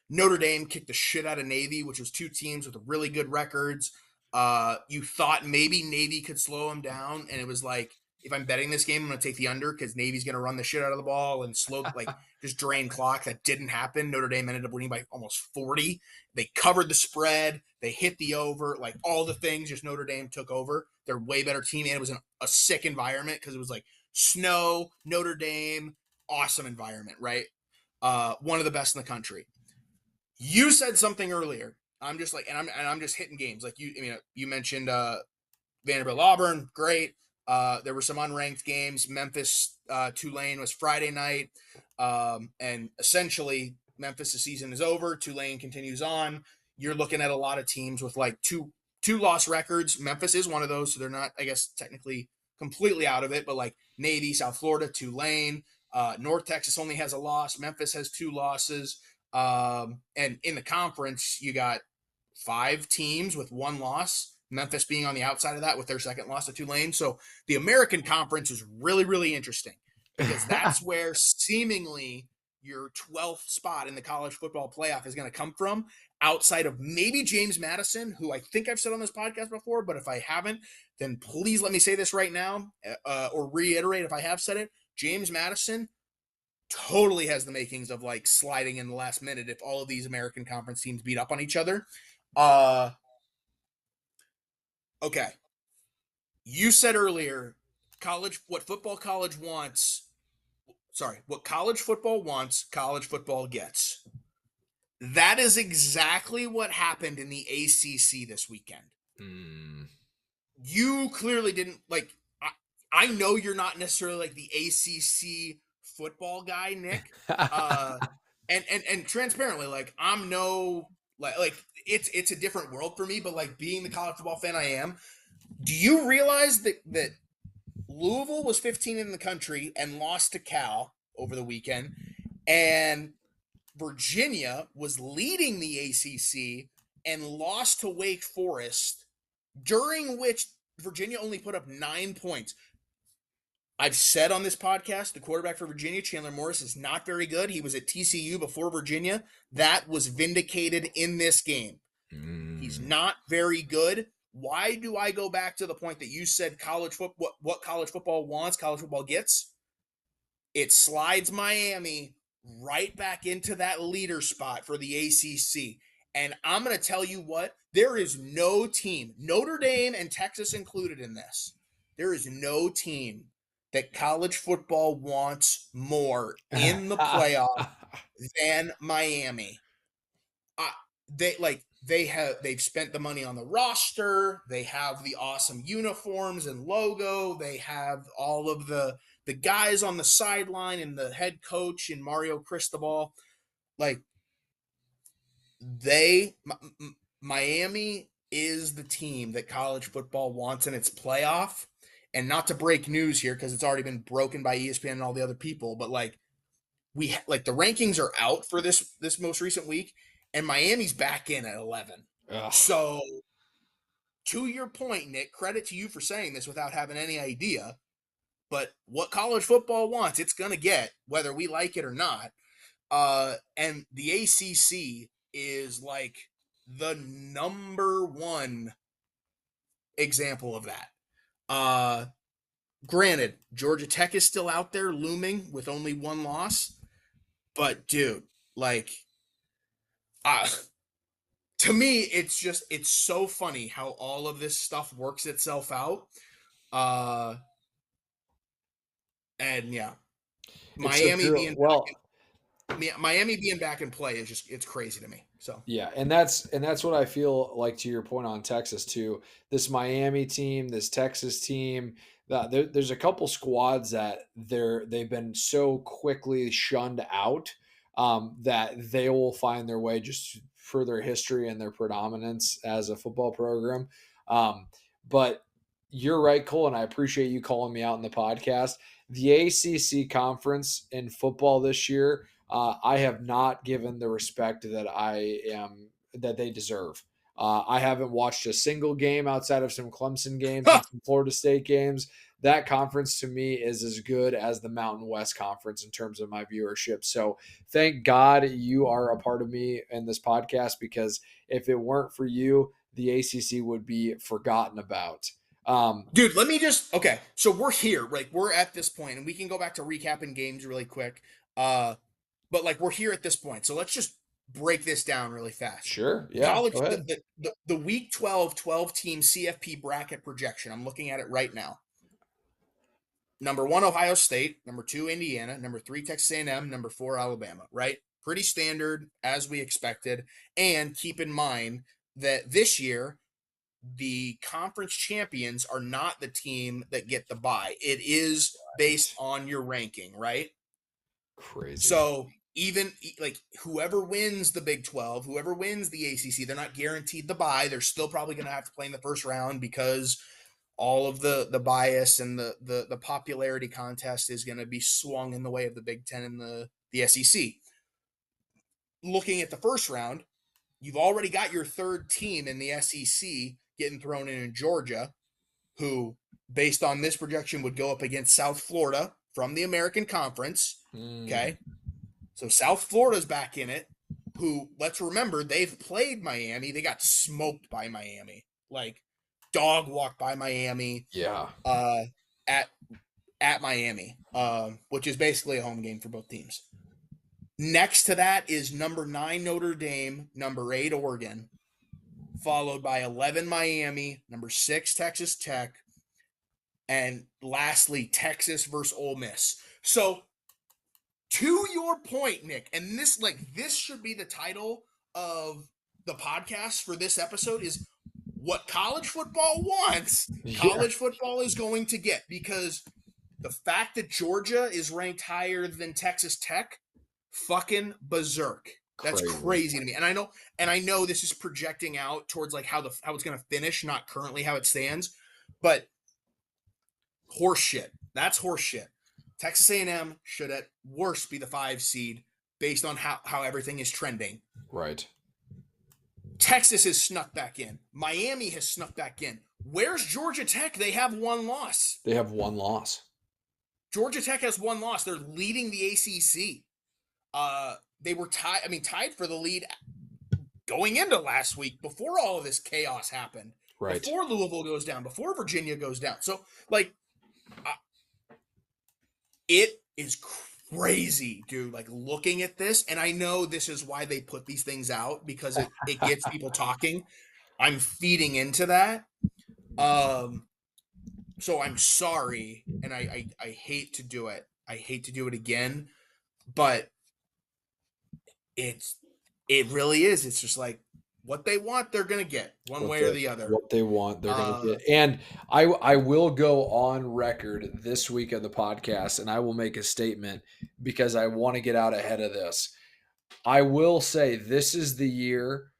Notre Dame kicked the shit out of Navy, which was two teams with really good records. You thought maybe Navy could slow them down, and it was like, if I'm betting this game, I'm going to take the under because Navy's going to run the shit out of the ball and just drain clock. That didn't happen. Notre Dame ended up winning by almost 40. They covered the spread. They hit the over. Like all the things, just Notre Dame took over. They're a way better team, and it was a sick environment because it was like snow, Notre Dame, awesome environment, right? One of the best in the country. You said something earlier. I'm just like, and I'm just hitting games like you. I mean, you mentioned Vanderbilt Auburn, great. There were some unranked games. Memphis Tulane was Friday night, and essentially Memphis' season is over. Tulane continues on. You're looking at a lot of teams with like two loss records. Memphis is one of those, so they're not, I guess, technically completely out of it. But like Navy, South Florida, Tulane, North Texas only has a loss. Memphis has 2 losses. And in the conference, you got 5 teams with 1 loss. Memphis being on the outside of that with their second loss to Tulane. So the American Conference is really, really interesting because that's where seemingly your 12th spot in the college football playoff is going to come from. outside of maybe James Madison, who I think I've said on this podcast before, but if I haven't, then please let me say this right now, or reiterate if I have said it. James Madison totally has the makings of like sliding in the last minute if all of these American Conference teams beat up on each other. Okay. You said earlier, what football college wants, what college football wants, college football gets. That is exactly what happened in the ACC this weekend. Mm. You clearly didn't like. I know you're not necessarily like the ACC football guy, Nick. And transparently, like I'm no like it's a different world for me. But like being the college football fan I am, do you realize that Louisville was 15 in the country and lost to Cal over the weekend, and Virginia was leading the ACC and lost to Wake Forest, during which Virginia only put up 9 points. I've said on this podcast, the quarterback for Virginia, Chandler Morris, is not very good. He was at TCU before Virginia. That was vindicated in this game. He's not very good. Why do I go back to the point that you said college football, what college football wants, college football gets? It slides Miami right back into that leader spot for the ACC. And I'm going to tell you what, there is no team, Notre Dame and Texas included in this, there is no team that college football wants more in the playoff than Miami. They've spent the money on the roster. They have the awesome uniforms and logo. They have all of the guys on the sideline and the head coach and Mario Cristobal. Like Miami is the team that college football wants in its playoff. And not to break news here because it's already been broken by ESPN and all the other people, but like the rankings are out for this most recent week, and Miami's back in at 11. Ugh. So, to your point, Nick, credit to you for saying this without having any idea. But what college football wants, it's going to get, whether we like it or not. And the ACC is like the number one example of that. Granted, Georgia Tech is still out there looming with only one loss. But, dude, like, to me, it's so funny how all of this stuff works itself out. And yeah, It's so Miami true. being Well, Miami being back in play is it's crazy to me. So yeah, and that's what I feel like, to your point on Texas too. This Miami team, this Texas team, there's a couple squads that they've been so quickly shunned out, that they will find their way just for their history and their predominance as a football program. But you're right, Cole, and I appreciate you calling me out in the podcast. The ACC conference in football this year, I have not given the respect that they deserve. I haven't watched a single game outside of some Clemson games and some Florida State games. That conference to me is as good as the Mountain West Conference in terms of my viewership. So thank God you are a part of me in this podcast, because if it weren't for you, the ACC would be forgotten about. Dude, let me just okay. So we're here, right? We're at this point, and we can go back to recapping games really quick. But like we're here at this point, so let's just break this down really fast. Sure. Yeah. College, Go ahead. the week 12 team CFP bracket projection. I'm looking at it right now. Number 1, Ohio State. Number 2, Indiana. Number 3, Texas A&M. Number 4, Alabama. Right? Pretty standard as we expected. And keep in mind that this year, the conference champions are not the team that get the bye. It is based on your ranking, right? Crazy. So even like whoever wins the Big 12, whoever wins the ACC, they're not guaranteed the bye. They're still probably going to have to play in the first round because all of the bias and the popularity contest is going to be swung in the way of the Big 10 and the SEC. Looking at the first round, you've already got your third team in the SEC getting thrown in Georgia, who, based on this projection, would go up against South Florida from the American Conference. Okay. So South Florida's back in it, who, let's remember, they've played Miami. They got smoked by Miami, like dog walked by Miami Yeah. uh, at Miami, which is basically a home game for both teams. Next to that is number 9 Notre Dame, number 8 Oregon, followed by 11 Miami, number 6 Texas Tech, and lastly Texas versus Ole Miss. So to your point, Nick, and this should be the title of the podcast for this episode is what college football wants, Yeah. college football is going to get, because the fact that Georgia is ranked higher than Texas Tech, fucking berserk. That's Crazy. crazy to me. And I know this is projecting out towards like how it's going to finish, not currently how it stands, but horse shit. That's horse shit. Texas A&M should at worst be the 5 seed based on how everything is trending. Right. Texas has snuck back in. Miami has snuck back in. Where's Georgia Tech? They have one loss. They have one loss. Georgia Tech has one loss. They're leading the ACC. They were tied for the lead going into last week before all of this chaos happened. Right. Before Louisville goes down, before Virginia goes down. So, like, it is crazy, dude. Like, looking at this, and I know this is why they put these things out, because it gets people talking. I'm feeding into that. So I'm sorry, and I hate to do it. I hate to do it again, but it really is. It's just like what they want, they're gonna get one way or the other. What they want, they're going to get. And I will go on record this week of the podcast, and I will make a statement because I want to get out ahead of this. I will say this is the year,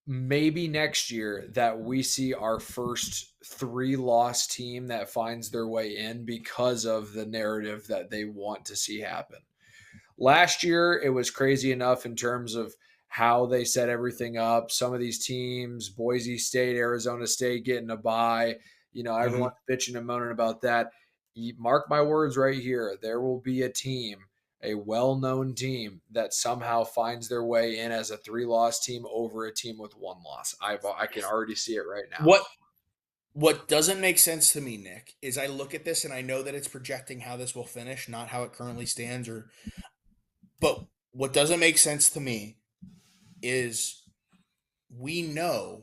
maybe next year, that we see our first 3-loss team that finds their way in because of the narrative that they want to see happen. Last year, it was crazy enough in terms of how they set everything up. Some of these teams, Boise State, Arizona State, getting a bye. Everyone's bitching and moaning about that. Mark my words right here. There will be a team, a well-known team, that somehow finds their way in as a 3-loss team over a team with 1 loss. I can already see it right now. What doesn't make sense to me, Nick, is I look at this and I know that it's projecting how this will finish, not how it currently stands. But what doesn't make sense to me is we know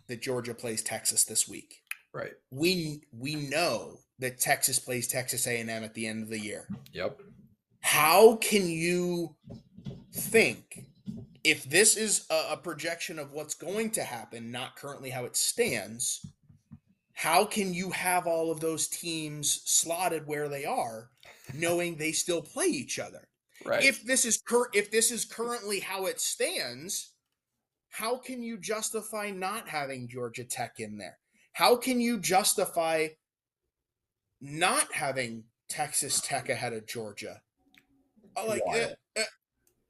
that Georgia plays Texas this week. Right. We know that Texas plays Texas A&M at the end of the year. Yep. How can you think, if this is a projection of what's going to happen, not currently how it stands, how can you have all of those teams slotted where they are, knowing they still play each other? Right. If this is currently how it stands, how can you justify not having Georgia Tech in there? How can you justify not having Texas Tech ahead of Georgia? Like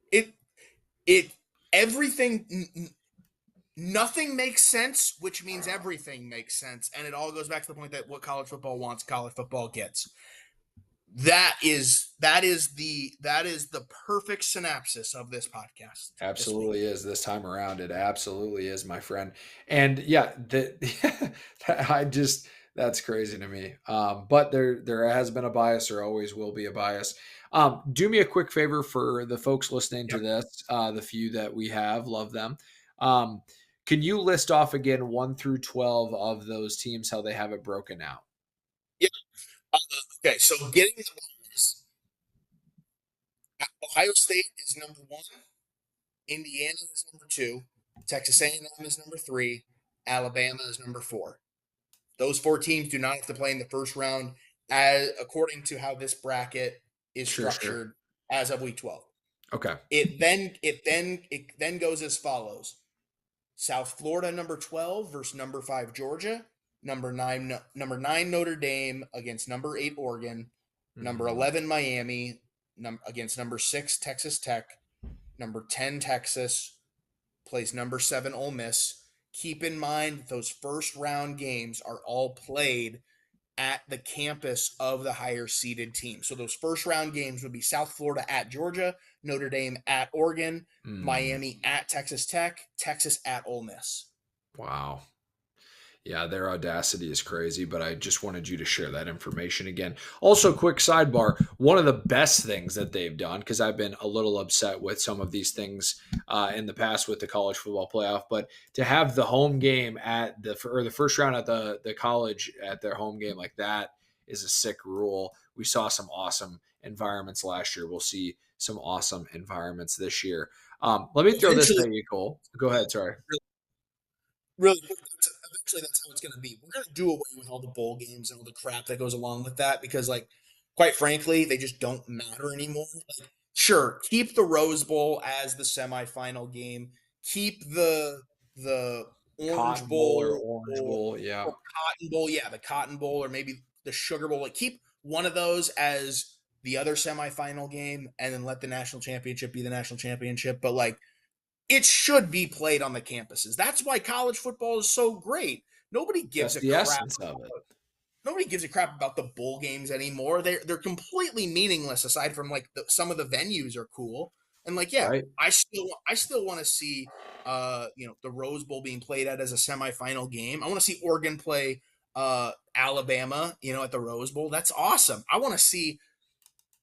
it everything. Nothing makes sense, which means everything makes sense, and it all goes back to the point that what college football wants, college football gets. That is the perfect synopsis of this podcast. Absolutely is this time around. It absolutely is, my friend. And yeah, that's crazy to me. But there has been a bias, or always will be a bias. Do me a quick favor for the folks listening to this, the few that we have, love them. Can you list off again 1 through 12 of those teams, how they have it broken out? Yeah. Okay, so getting to this, Ohio State is number 1, Indiana is number 2, Texas A&M is number 3, Alabama is number 4. Those 4 teams do not have to play in the first round, as according to how this bracket is structured as of week 12. Okay. It then goes as follows: South Florida number 12 versus number 5 Georgia, number 9 Notre Dame against number 8 Oregon, number 11 Miami against number 6 Texas Tech, number 10 Texas plays number 7 Ole Miss. Keep in mind those first round games are all played at the campus of the higher seeded team. So those first round games would be South Florida at Georgia, Notre Dame at Oregon, Mm, Miami at Texas Tech, Texas at Ole Miss. wow. Yeah, their audacity is crazy, but I just wanted you to share that information again. Also, quick sidebar, one of the best things that they've done, because I've been a little upset with some of these things in the past with the college football playoff, but to have the home game at the first round at the college at their home game like that is a sick rule. We saw some awesome environments last year. We'll see some awesome environments this year. Let me throw this Eventually, at you, Cole. Go ahead. Sorry. really quick, eventually that's how it's going to be. We're going to do away with all the bowl games and all the crap that goes along with that because, like, quite frankly, they just don't matter anymore. Like, sure, keep the Rose Bowl as the semifinal game. Keep the Orange Cotton Bowl or Bowl Orange or, Bowl. Yeah. or Cotton Bowl. Yeah, the Cotton Bowl or maybe the Sugar Bowl. Like, keep one of those as the other semifinal game, and then let the national championship be the national championship. But like it should be played on the campuses. That's why college football is so great. Nobody gives That's a the crap. essence of it, Nobody gives a crap about the bowl games anymore. They're completely meaningless aside from like some of the venues are cool. And like yeah, right? I still want to see the Rose Bowl being played at as a semifinal game. I want to see Oregon play Alabama, at the Rose Bowl. That's awesome. I want to see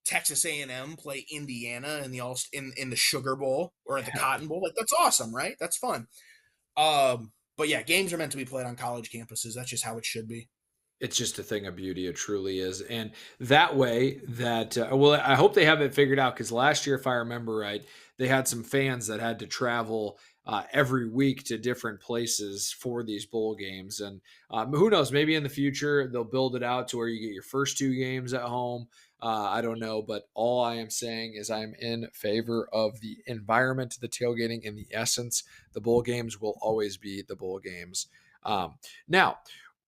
Texas A&M play Indiana in the all in the Sugar Bowl or at the Cotton Bowl. Like that's awesome, right? That's fun. But yeah, games are meant to be played on college campuses. That's just how it should be. It's just a thing of beauty. It truly is. And that way, well, I hope they have it figured out because last year, if I remember right, they had some fans that had to travel every week to different places for these bowl games. And who knows, maybe in the future, they'll build it out to where you get your first two games at home. I don't know, but all I am saying is I'm in favor of the environment, the tailgating, in the essence. The bowl games will always be the bowl games. Now,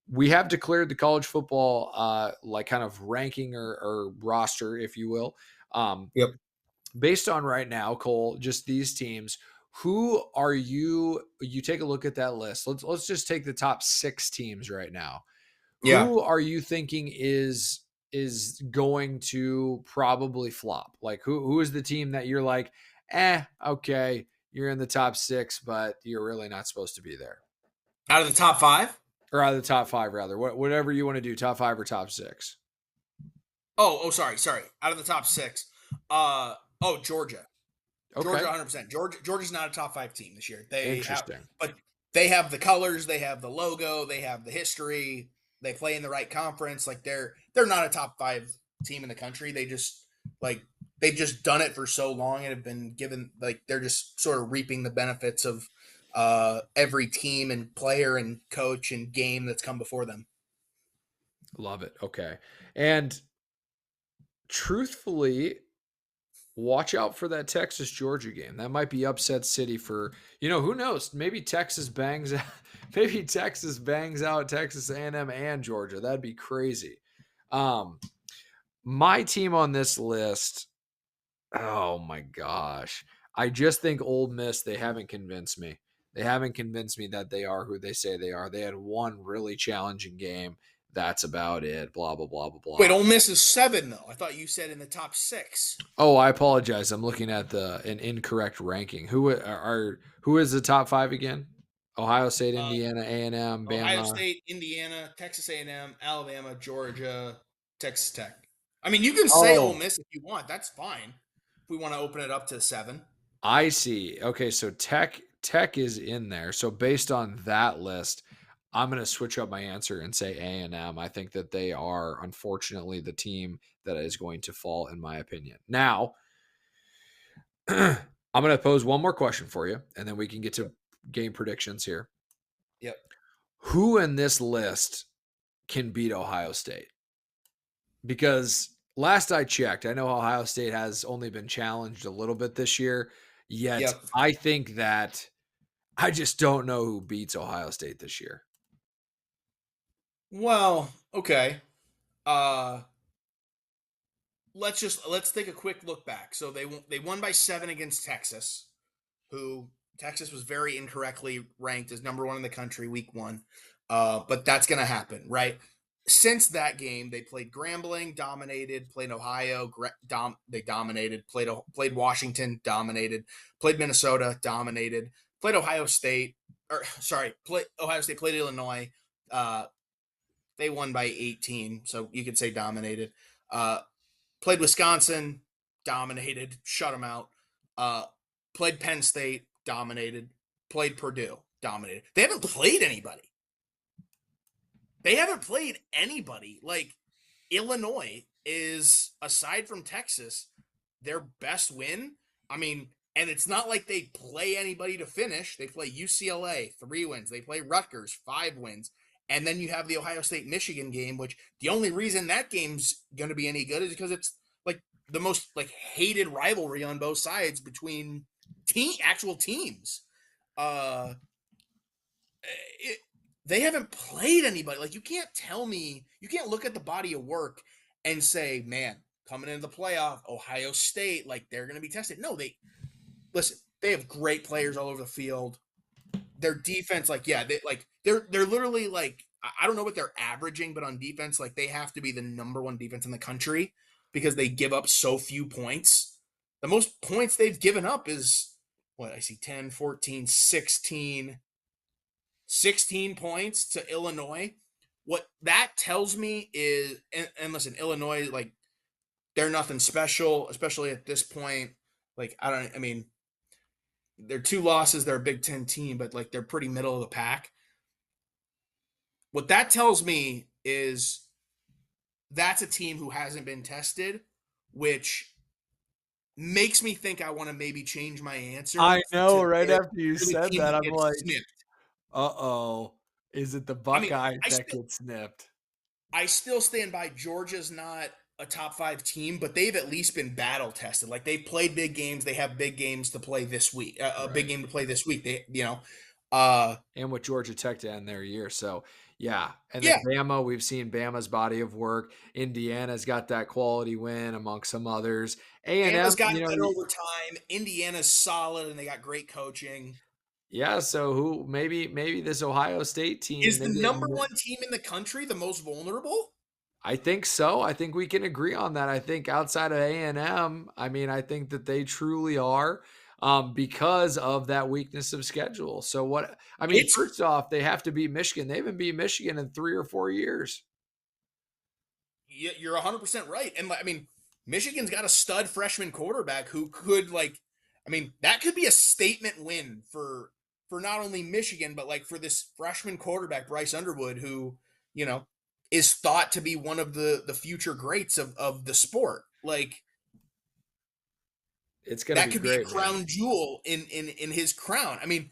we have declared the college football like kind of ranking or roster, if you will. Um, Yep. Based on right now, Cole, just these teams, who are you take a look at that list. Let's just take the top 6 teams right now. Yeah. Who are you thinking is going to probably flop? Like who is the team that you're like, okay, you're in the top 6, but you're really not supposed to be there? Out of the top five? Or out of the top 5 rather. Whatever you want to do, top 5 or top 6. Sorry. Out of the top six. Georgia. Georgia, Okay. 100%. Georgia's not a top five team this year. Interesting. But they have the colors, they have the logo, they have the history. They play in the right conference. Like they're not a top five team in the country. They've just done it for so long and have been given like they're just sort of reaping the benefits of every team and player and coach and game that's come before them. Love it. Okay. And truthfully, watch out for that Texas Georgia game. That might be upset city for, who knows? Maybe Texas bangs out, maybe Texas bangs out Texas A&M and Georgia. That'd be crazy. Um my team on this list, oh my gosh. I just think Ole Miss, they haven't convinced me. They haven't convinced me that they are who they say they are. They had one really challenging game. That's about it. Blah, blah, blah, blah, Wait, blah. Ole Miss is seven though. I thought you said in the top six. Oh, I apologize. I'm looking at an incorrect ranking. Who is the top 5 again? Ohio State, Uh, Indiana, A&M, Ohio Bama. State, Indiana, Texas A&M, Alabama, Georgia, Texas Tech. I mean, you can say Ole Oh, Miss if you want. That's fine. If we want to open it up to seven. I see. Okay, so Tech is in there. So based on that list, I'm going to switch up my answer and say A&M. I think that they are unfortunately the team that is going to fall in my opinion. Now, I'm going to pose one more question for you and then we can get Yep. to game predictions here. Yep. Who in this list can beat Ohio State? Because last I checked, I know Ohio State has only been challenged a little bit this year, yet Yep. I think that I just don't know who beats Ohio State this year. Well, okay. Uh let's take a quick look back. So they won by 7 against Texas, who Texas was very incorrectly ranked as number 1 in the country week 1. But that's going to happen, right? since that game, they played Grambling, dominated, played Ohio, they dominated, played Washington, dominated, played Minnesota, dominated, played Ohio State, or sorry, Ohio State, played Illinois. Uh, they won by 18, so you could say dominated. Uh, Played Wisconsin, dominated, shut them out. Uh, Played Penn State, dominated. Played Purdue, dominated. They haven't played anybody. They haven't played anybody. Like Illinois is, aside from Texas, their best win. I mean, and it's not like they play anybody to finish. They play UCLA, 3 wins. They play Rutgers, 5 wins. And then you have the Ohio State Michigan game, which the only reason that game's going to be any good is because it's like the most like hated rivalry on both sides between actual teams. Uh, it, they haven't played anybody. Like you can't tell me, you can't look at the body of work and say, man, coming into the playoff, Ohio State, like they're going to be tested. No, they listen. They have great players all over the field. Their defense, like yeah, they're literally like I don't know what they're averaging, but on defense, like they have to be the number one defense in the country because they give up so few points. The most points they've given up is what I see 10, 14, 16 points to Illinois. What that tells me is, and listen, Illinois, like, they're nothing special, especially at this point. Like, I mean, they're 2 losses, they're a Big Ten team, but like, they're pretty middle of the pack. What that tells me is that's a team who hasn't been tested, which makes me think I want to maybe change my answer I know, to right the, after you to the said team that, that I'm gets like, snipped. "Uh-oh, is it the I mean, Buckeyes I that still get snipped?" I still stand by Georgia's not a top 5 team, but they've at least been battle tested. Like they've played big games. They have big games to play this week. A big Right. game to play this week. Uh, And with Georgia Tech to end their year, so, yeah, and then yeah, Bama, we've seen Bama's body of work. Indiana's got that quality win amongst some others. A&M, Bama's gotten better over time. Indiana's solid, and they got great coaching. yeah, so who maybe this Ohio State team, Is they the get number one team in the country the most vulnerable? I think so. I think we can agree on that. I think outside of A&M, I mean, I think that they truly are because of that weakness of schedule. So what I mean, It's first off, they have to beat Michigan. They haven't beat Michigan in 3 or 4 years. You're 100% right. And I mean, Michigan's got a stud freshman quarterback who could like I mean, that could be a statement win for not only Michigan but like for this freshman quarterback Bryce Underwood who, you know, is thought to be one of the future greats of the sport. Like It's going to that be could be a great, man. crown jewel in his crown. I mean,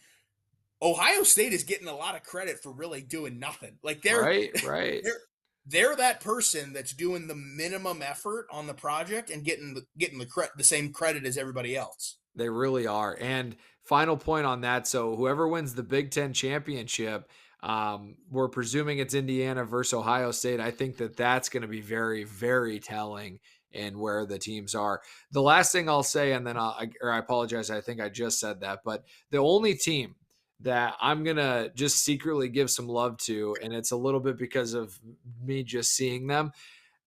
Ohio State is getting a lot of credit for really doing nothing. Like Right, right. they're they're that person that's doing the minimum effort on the project and getting the same credit as everybody else. They really are. And final point on that. So whoever wins the Big Ten championship, we're presuming it's Indiana versus Ohio State. I think that that's going to be very, very telling in where the teams are. The last thing I'll say, and then I apologize. I think I just said that, but the only team that I'm going to just secretly give some love to, and it's a little bit because of me just seeing them,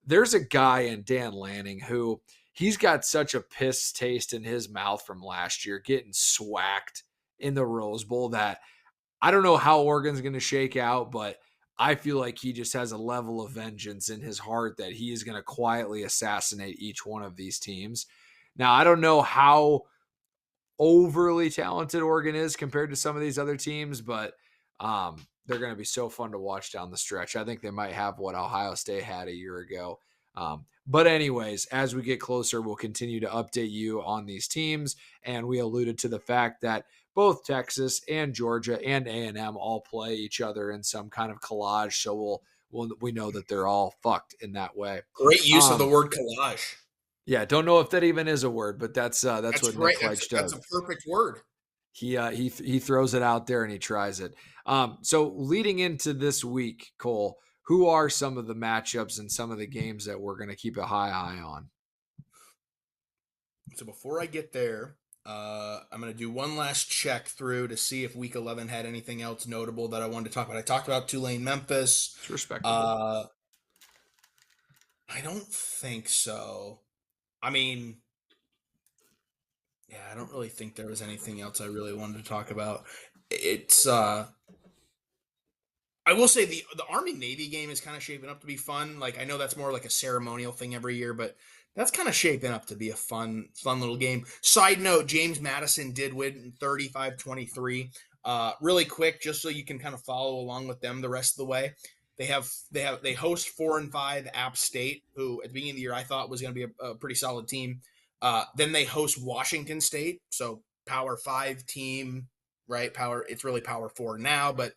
there's a guy in Dan Lanning who he's got such a piss taste in his mouth from last year, getting swacked in the Rose Bowl that I don't know how Oregon's going to shake out, but I feel like he just has a level of vengeance in his heart that he is going to quietly assassinate each one of these teams. Now, I don't know how overly talented Oregon is compared to some of these other teams, but they're going to be so fun to watch down the stretch. I think they might have what Ohio State had a year ago. But anyways, as we get closer, we'll continue to update you on these teams. And we alluded to the fact that both Texas and Georgia and A&M all play each other in some kind of collage. So we know that they're all fucked in that way. Great use of the Um, word collage. yeah, don't know if that even is a word, but that's That's what Nick great. Leitch That's does. a perfect word. He throws it out there and he tries it. So leading into this week, Cole, who are some of the matchups and some of the games that we're going to keep a high eye on? So before I get there, I'm going to do one last check through to see if Week 11 had anything else notable that I wanted to talk about. I talked about Tulane, Memphis. It's respectable. Uh, I don't think so. I mean, yeah, I don't really think there was anything else I really wanted to talk about. It's I will say the Army Navy game is kind of shaping up to be fun. Like I know that's more like a ceremonial thing every year, but that's kind of shaping up to be a fun little game. Side note, James Madison did win 35-23. Really quick, just so you can kind of follow along with them the rest of the way. They host 4-5 App State, who at the beginning of the year I thought was going to be a pretty solid team. Then they host Washington State, so Power 5 team, right? Power. It's really Power 4 now, but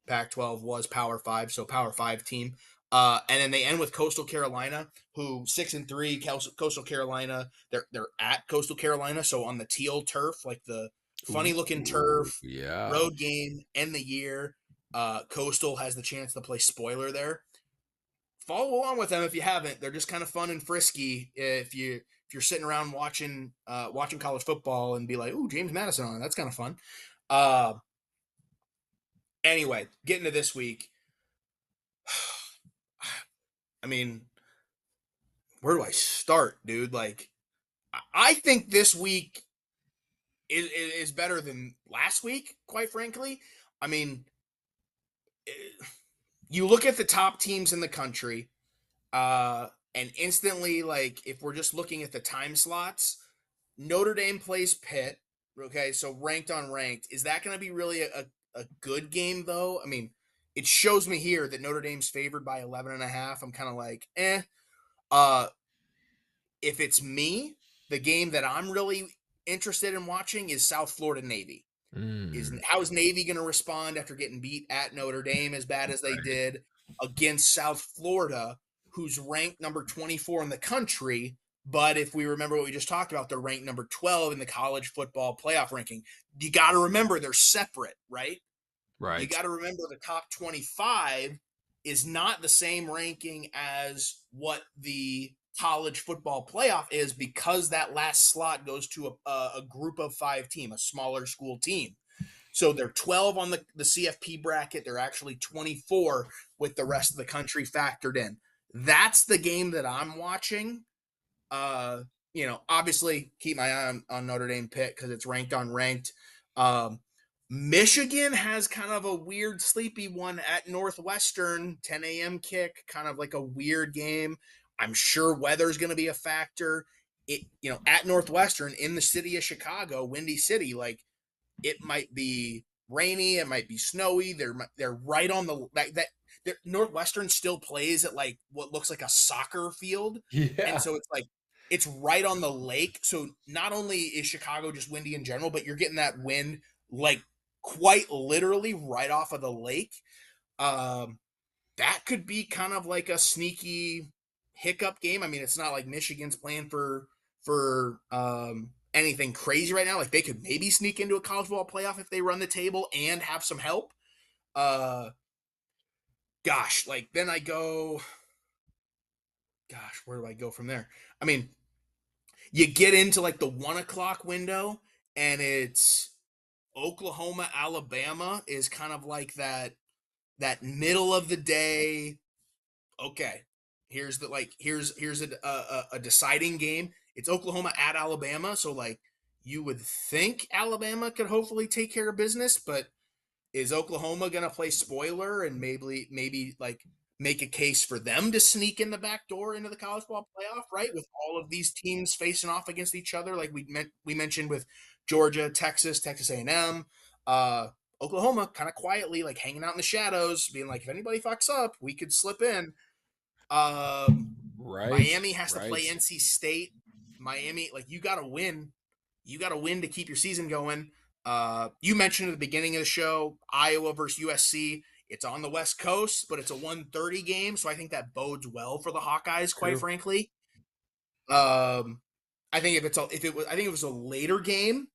Pac-12 was Power 5, so Power 5 team. And then they end with Coastal Carolina, who 6-3. Coastal Carolina, they're at Coastal Carolina, so on the teal turf, like the funny looking Ooh, turf, yeah. road game, end the year. Coastal has the chance to play spoiler there. Follow along with them if you haven't. They're just kind of fun and frisky. If you're sitting around watching college football and be like, "Ooh, James Madison on," that's kind of fun. Uh, anyway, getting to this week. I mean, where do I start, dude? Like, I think this week is better than last week, quite frankly. I mean, you look at the top teams in the country, and instantly, like, if we're just looking at the time slots, Notre Dame plays Pitt. Okay, so ranked on ranked. Is that going to be really a good game, though? I mean, it shows me here that Notre Dame's favored by 11 and a half. I'm kind of like, eh. Uh, if it's me, the game that I'm really interested in watching is South Florida Navy. Is Mm, how is Navy going to respond after getting beat at Notre Dame as bad as they right. did against South Florida, who's ranked number 24 in the country? But if we remember what we just talked about, they're ranked number 12 in the college football playoff ranking. You got to remember they're separate, right? You Right. got to remember the top 25 is not the same ranking as what the college football playoff is because that last slot goes to a group of 5 team, a smaller school team. So they're 12 on the CFP bracket. They're actually 24 with the rest of the country factored in. That's the game that I'm watching. Uh, obviously keep my eye on Notre Dame Pitt because it's ranked on ranked. Um, Michigan has kind of a weird sleepy one at Northwestern, 10 a.m. kick, kind of like a weird game. I'm sure weather's going to be a factor. At Northwestern in the city of Chicago, Windy City, like it might be rainy, it might be snowy. They're right on the Northwestern still plays at like what looks like a soccer field, and Yeah. so it's like it's right on the lake. So not only is Chicago just windy in general, but you're getting that wind like quite literally right off of the lake. Um, that could be kind of like a sneaky hiccup game. I mean, it's not like Michigan's playing for anything crazy right now. Like they could maybe sneak into a college football playoff if they run the table and have some help. Uh, gosh, like then I go. Gosh, where do I go from there? I mean, you get into like the 1 o'clock window, and it's Oklahoma, Alabama is kind of like that middle of the day. Okay, here's a deciding game. It's Oklahoma at Alabama, so like you would think Alabama could hopefully take care of business, but is Oklahoma going to play spoiler and maybe like make a case for them to sneak in the back door into the college football playoff, right? With all of these teams facing off against each other, like we mentioned with Georgia, Texas A&M, uh, Oklahoma, kind of quietly like hanging out in the shadows, being like, if anybody fucks up, we could slip in. Right. Miami has to play Right. NC State. Miami, like you got to win. You got to win to keep your season going. You mentioned at the beginning of the show Iowa versus USC. It's on the West Coast, but it's a 1:30 game, so I think that bodes well for the Hawkeyes. Quite True. frankly, I think I think it was a later game.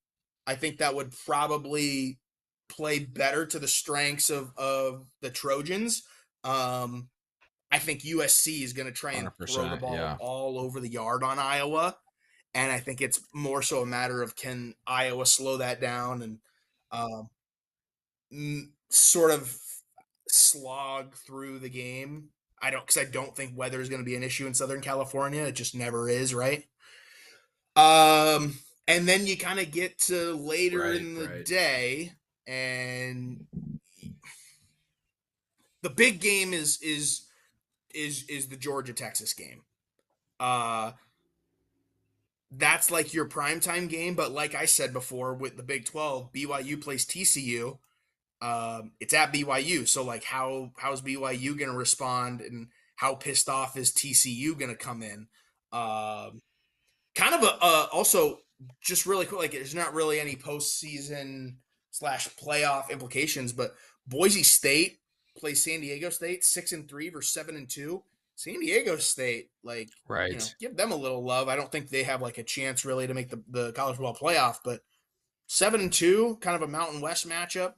I think that would probably play better to the strengths of the Trojans. Um, I think USC is going to try and throw the 100%. ball Yeah. all over the yard on Iowa, and I think it's more so a matter of can Iowa slow that down and sort of slog through the game. I don't think weather is going to be an issue in Southern California. It just never is, right? And then you kind of get to later Right, in the right. day, and the big game is the Georgia Texas game. Uh, that's like your primetime game, but like I said before, with the Big 12, BYU plays TCU. It's at BYU, so like how's BYU going to respond, and how pissed off is TCU going to come in? Um, Kind of also just really quick, like there's not really any postseason slash playoff implications, but Boise State plays San Diego State 6-3 versus 7-2. San Diego State, like, Right. give them a little love. I don't think they have like a chance really to make the college football playoff, but 7-2, kind of a Mountain West matchup.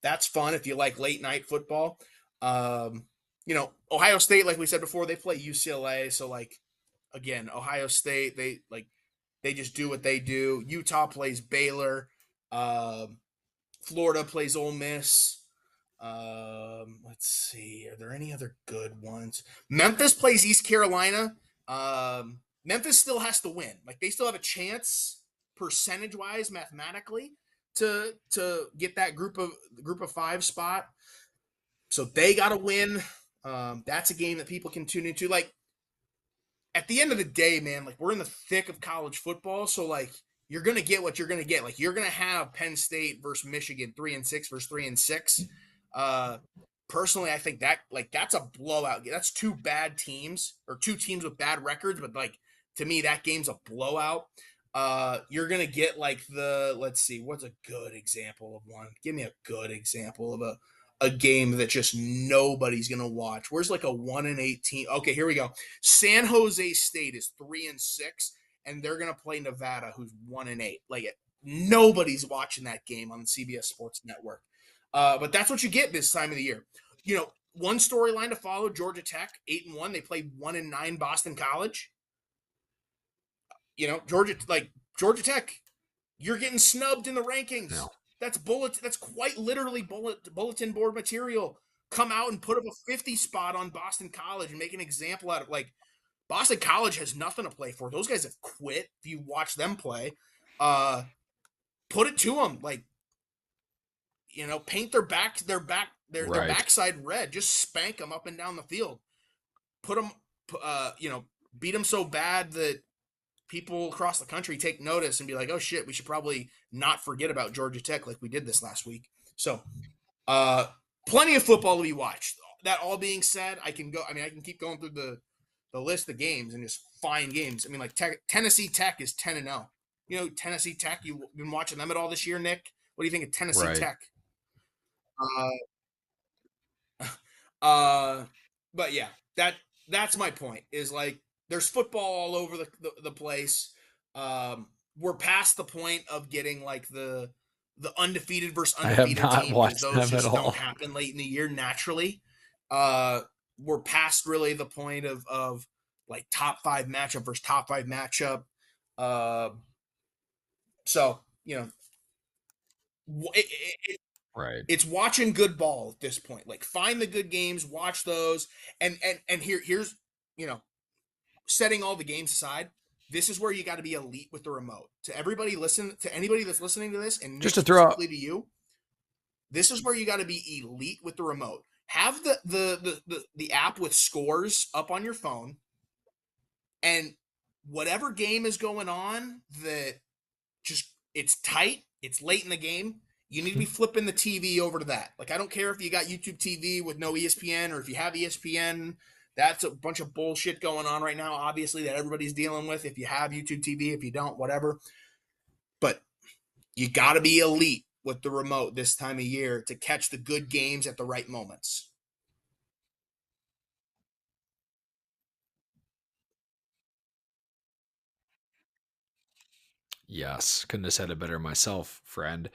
That's fun if you like late night football. Ohio State, like we said before, they play UCLA, so like again, Ohio State, they just do what they do. Utah plays Baylor. Florida plays Ole Miss. Let's see. Are there any other good ones? Memphis plays East Carolina. Memphis still has to win. Like they still have a chance, percentage wise, mathematically, to get that group of five spot. So they got to win. That's a game that people can tune into. Like at the end of the day, man, like we're in the thick of college football, so like you're gonna get what you're gonna get. Like you're gonna have Penn State versus Michigan, 3-6 versus 3-6. Uh, Personally, I think that's a blowout. That's two bad teams or two teams with bad records, but like to me, that game's a blowout. You're gonna get like let's see, what's a good example of one? Give me a good example of a game that just nobody's gonna watch. Where's like a 1-18? Okay, here we go. San Jose State is 3-6, and they're gonna play Nevada, who's 1-8. Like nobody's watching that game on the CBS Sports Network. But that's what you get this time of the year. One storyline to follow: Georgia Tech 8-1. They played 1-9 Boston College. Georgia Tech, you're getting snubbed in the rankings. No. That's quite literally bulletin board material. Come out and put up a 50 spot on Boston College and make an example out of like Boston College has nothing to play for. Those guys have quit. If you watch them play, put it to them. Like paint their Right. backside red. Just spank them up and down the field. Put them, beat them so bad that people across the country take notice and be like, oh shit, we should probably not forget about Georgia Tech like we did this last week. So, plenty of football to be watched. That all being said, I can keep going through the list of games and just find games. I mean, like Tennessee Tech is 10-0. Tennessee Tech. You've been watching them at all this year, Nick? What do you think of Tennessee Right. Tech? Uh, but yeah, that's my point. Is like there's football all over the place. We're past the point of getting like the undefeated versus I have undefeated not team because watched those them at just don't all. happen late in the year naturally. We're past really the point of like top five matchup versus top five matchup. Uh, so it, Right. it's watching good ball at this point. Like find the good games, watch those, and here's setting all the games aside. This is where you got to be elite with the remote. To anybody that's listening to this, and Just Nick to throw out specifically to you, this is where you got to be elite with the remote. Have the app with scores up on your phone, and whatever game is going on that just it's tight, it's late in the game, you need to be flipping the TV over to that. Like I don't care if you got YouTube TV with no ESPN or if you have ESPN. That's a bunch of bullshit going on right now, obviously, that everybody's dealing with. If you have YouTube TV, if you don't, whatever. But you got to be elite with the remote this time of year to catch the good games at the right moments. Yes, couldn't have said it better myself, friend.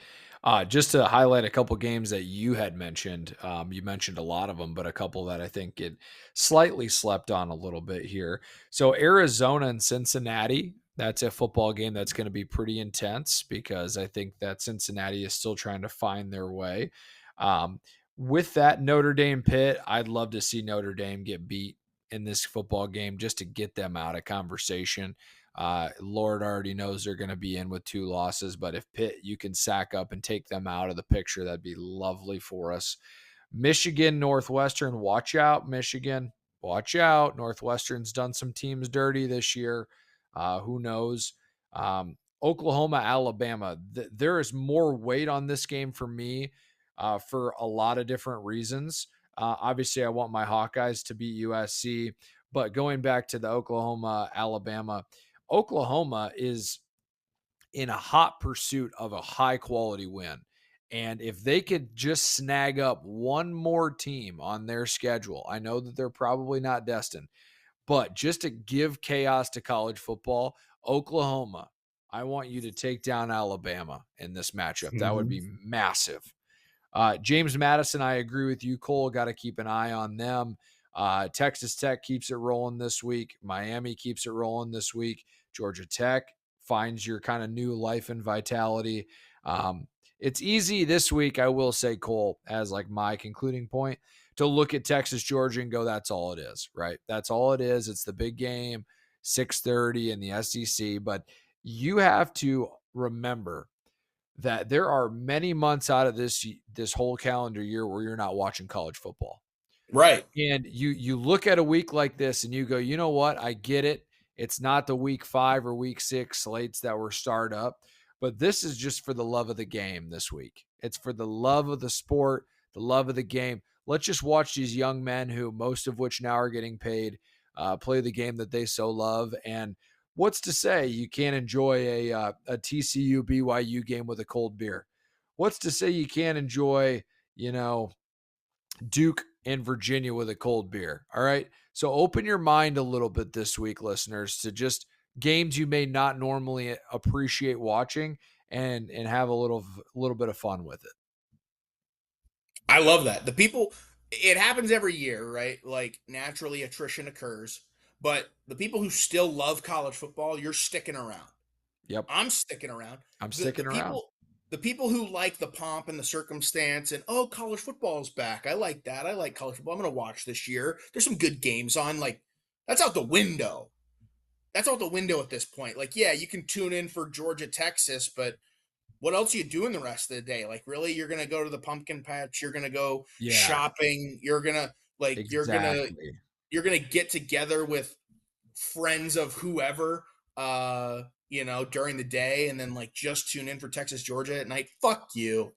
Just to highlight a couple games that you had mentioned. You mentioned a lot of them, but a couple that I think get slightly slept on a little bit here. So Arizona and Cincinnati. That's a football game that's going to be pretty intense because I think that Cincinnati is still trying to find their way. Um, with that Notre Dame Pitt, I'd love to see Notre Dame get beat in this football game just to get them out of conversation. Lord already knows they're going to be in with 2 losses, but if Pitt, you can sack up and take them out of the picture, that'd be lovely for us. Michigan, Northwestern, watch out, Michigan. Watch out. Northwestern's done some teams dirty this year. Who knows? Oklahoma, Alabama. There is more weight on this game for me for a lot of different reasons. Obviously, I want my Hawkeyes to beat USC, but going back to the Oklahoma, Alabama, Oklahoma is in a hot pursuit of a high quality win. And if they could just snag up one more team on their schedule, I know that they're probably not destined, but just to give chaos to college football, Oklahoma, I want you to take down Alabama in this matchup. That would Mhm. be massive. James Madison, I agree with you, Cole. Got to keep an eye on them. Texas Tech keeps it rolling this week. Miami keeps it rolling this week. Georgia Tech finds your kind of new life and vitality. It's easy this week, I will say, Cole, as like my concluding point, to look at Texas, Georgia and go, that's all it is, right? That's all it is. It's the big game, 6:30 in the SEC. But you have to remember that there are many months out of this whole calendar year where you're not watching college football. Right. And you look at a week like this and you go, you know what? I get it. It's not the week 5 or week 6 slates that were start up, but this is just for the love of the game this week. It's for the love of the sport, the love of the game. Let's just watch these young men who most of which now are getting paid play the game that they so love. And what's to say you can't enjoy a TCU BYU game with a cold beer? What's to say you can't enjoy, you know, Duke and Virginia with a cold beer? All right. So open your mind a little bit this week, listeners, to just games you may not normally appreciate watching and have a little bit of fun with it. I love that. The people, it happens every year, right? Like naturally attrition occurs, but the people who still love college football, you're sticking around. Yep. I'm sticking around. I'm The the sticking around. people the people who like the pomp and the circumstance and oh, college football is back. I like that. I like college football. I'm going to watch this year. There's some good games on. Like that's out the window. That's out the window at this point. Like yeah, you can tune in for Georgia Texas, but what else are you doing the rest of the day? Like really, you're going to go to the pumpkin patch. You're going to go Yeah, shopping. You're going to like exactly. you're going to get together with friends of whoever during the day and then like just tune in for Texas Georgia at night. Fuck you.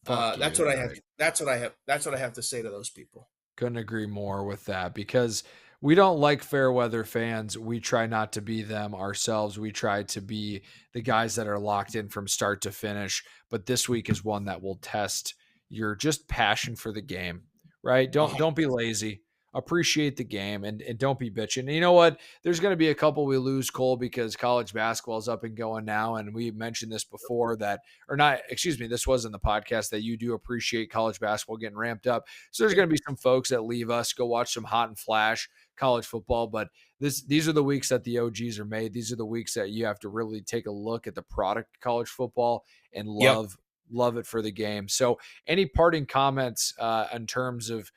Fuck That's you. what I have Right. that's what I have to say to those people. Couldn't agree more with that because we don't like fair weather fans. We try not to be them ourselves. We try to be the guys that are locked in from start to finish. But this week is one that will test your just passion for the game, right? Don't be lazy. Appreciate the game and don't be bitching. And you know what? There's going to be a couple we lose, Cole, because college basketball is up and going now. And we mentioned this before that, or not, excuse me, this was in the podcast that you do appreciate college basketball getting ramped up. So there's going to be some folks that leave us, go watch some hot and flash college football. But these are the weeks that the OGs are made. These are the weeks that you have to really take a look at the product college football and Yep. love it for the game. So any parting comments in terms of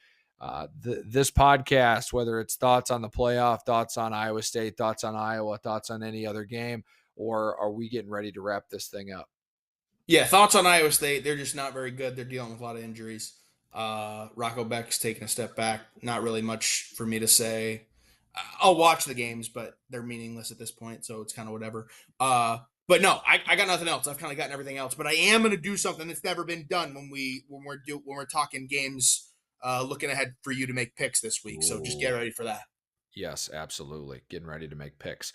this podcast, whether it's thoughts on the playoff, thoughts on Iowa State, thoughts on Iowa, thoughts on any other game, or are we getting ready to wrap this thing up? Yeah, thoughts on Iowa State. They're just not very good. They're dealing with a lot of injuries. Rocco Beck's taking a step back. Not really much for me to say. I'll watch the games, but they're meaningless at this point, so it's kind of whatever. But no, I got nothing else. I've kind of gotten everything else. But I am going to do something that's never been done when we're talking games. Looking ahead for you to make picks this week, so just get Ooh. ready for that. Yes, absolutely. Getting ready to make picks.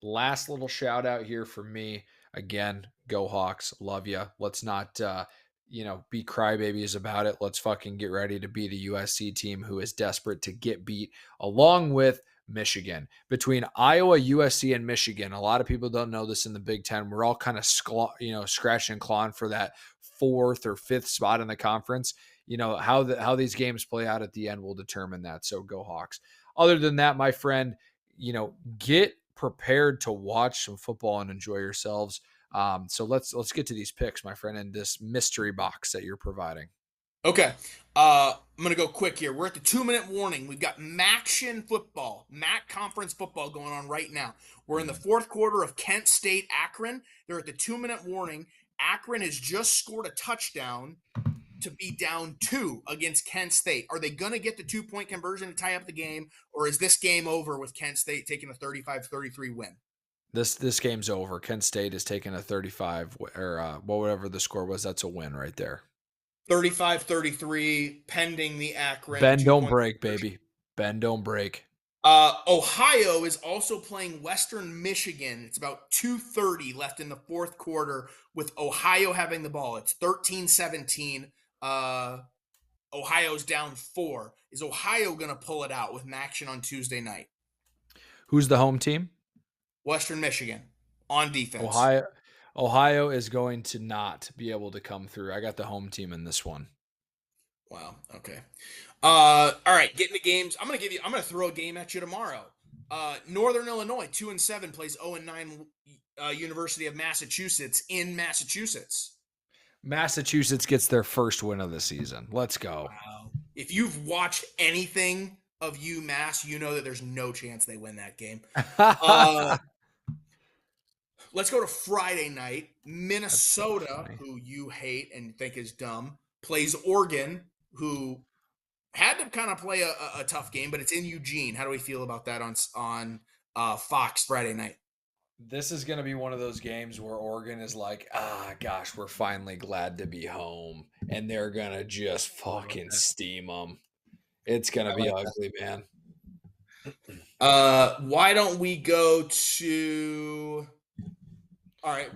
Last little shout out here for me. Again, go Hawks. Love you. Let's not be crybabies about it. Let's fucking get ready to beat a USC team who is desperate to get beat along with Michigan. Between Iowa, USC, and Michigan, a lot of people don't know this in the Big Ten. We're all kind of scratching and clawing for that 4th or 5th spot in the conference. How these games play out at the end will determine that. So go Hawks. Other than that, my friend, get prepared to watch some football and enjoy yourselves. So let's get to these picks, my friend, in this mystery box that you're providing. I'm gonna go quick here. We're at the 2 minute warning. We've got MACtion football, MAC conference football going on right now. We're in the Mm. fourth quarter of Kent State Akron. They're at the 2 minute warning. Akron has just scored a touchdown to be down two against Kent State. Are they gonna get the 2 point conversion to tie up the game, or is this game over with Kent State taking a 35-33 win? This game's over. Kent State is taking a 35 or well, whatever the score was. That's a win right there. 35-33, pending the Akron Bend two don't point break, conversion. baby. Bend don't break. Ohio is also playing Western Michigan. It's about 2:30 left in the fourth quarter with Ohio having the ball. It's 13-17. Ohio's down four. Is Ohio going to pull it out with action on Tuesday night? Who's the home team? Western Michigan on defense. Ohio. Ohio is going to not be able to come through. I got the home team in this one. Wow. Okay. All right. Getting the games. I'm gonna throw a game at you tomorrow. Northern Illinois, 2-7, plays 0-9 University of Massachusetts in Massachusetts. Massachusetts gets their first win of the season. Let's go. Wow. If you've watched anything of UMass, you know that there's no chance they win that game. Uh, let's go to Friday night. That's so Minnesota, funny. who you hate and think is dumb, plays Oregon, who had to kind of play a tough game, but it's in Eugene. How do we feel about that on Fox Friday night? This is going to be one of those games where Oregon is like, ah, gosh, we're finally glad to be home. And they're going to just I like fucking that. steam them. It's going to I be like that. ugly, man. Why don't we go to? All right,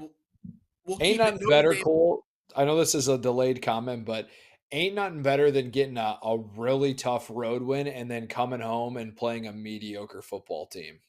we'll Ain't keep it nothing Notre better, Dame. Cole. I know this is a delayed comment, but ain't nothing better than getting a really tough road win and then coming home and playing a mediocre football team.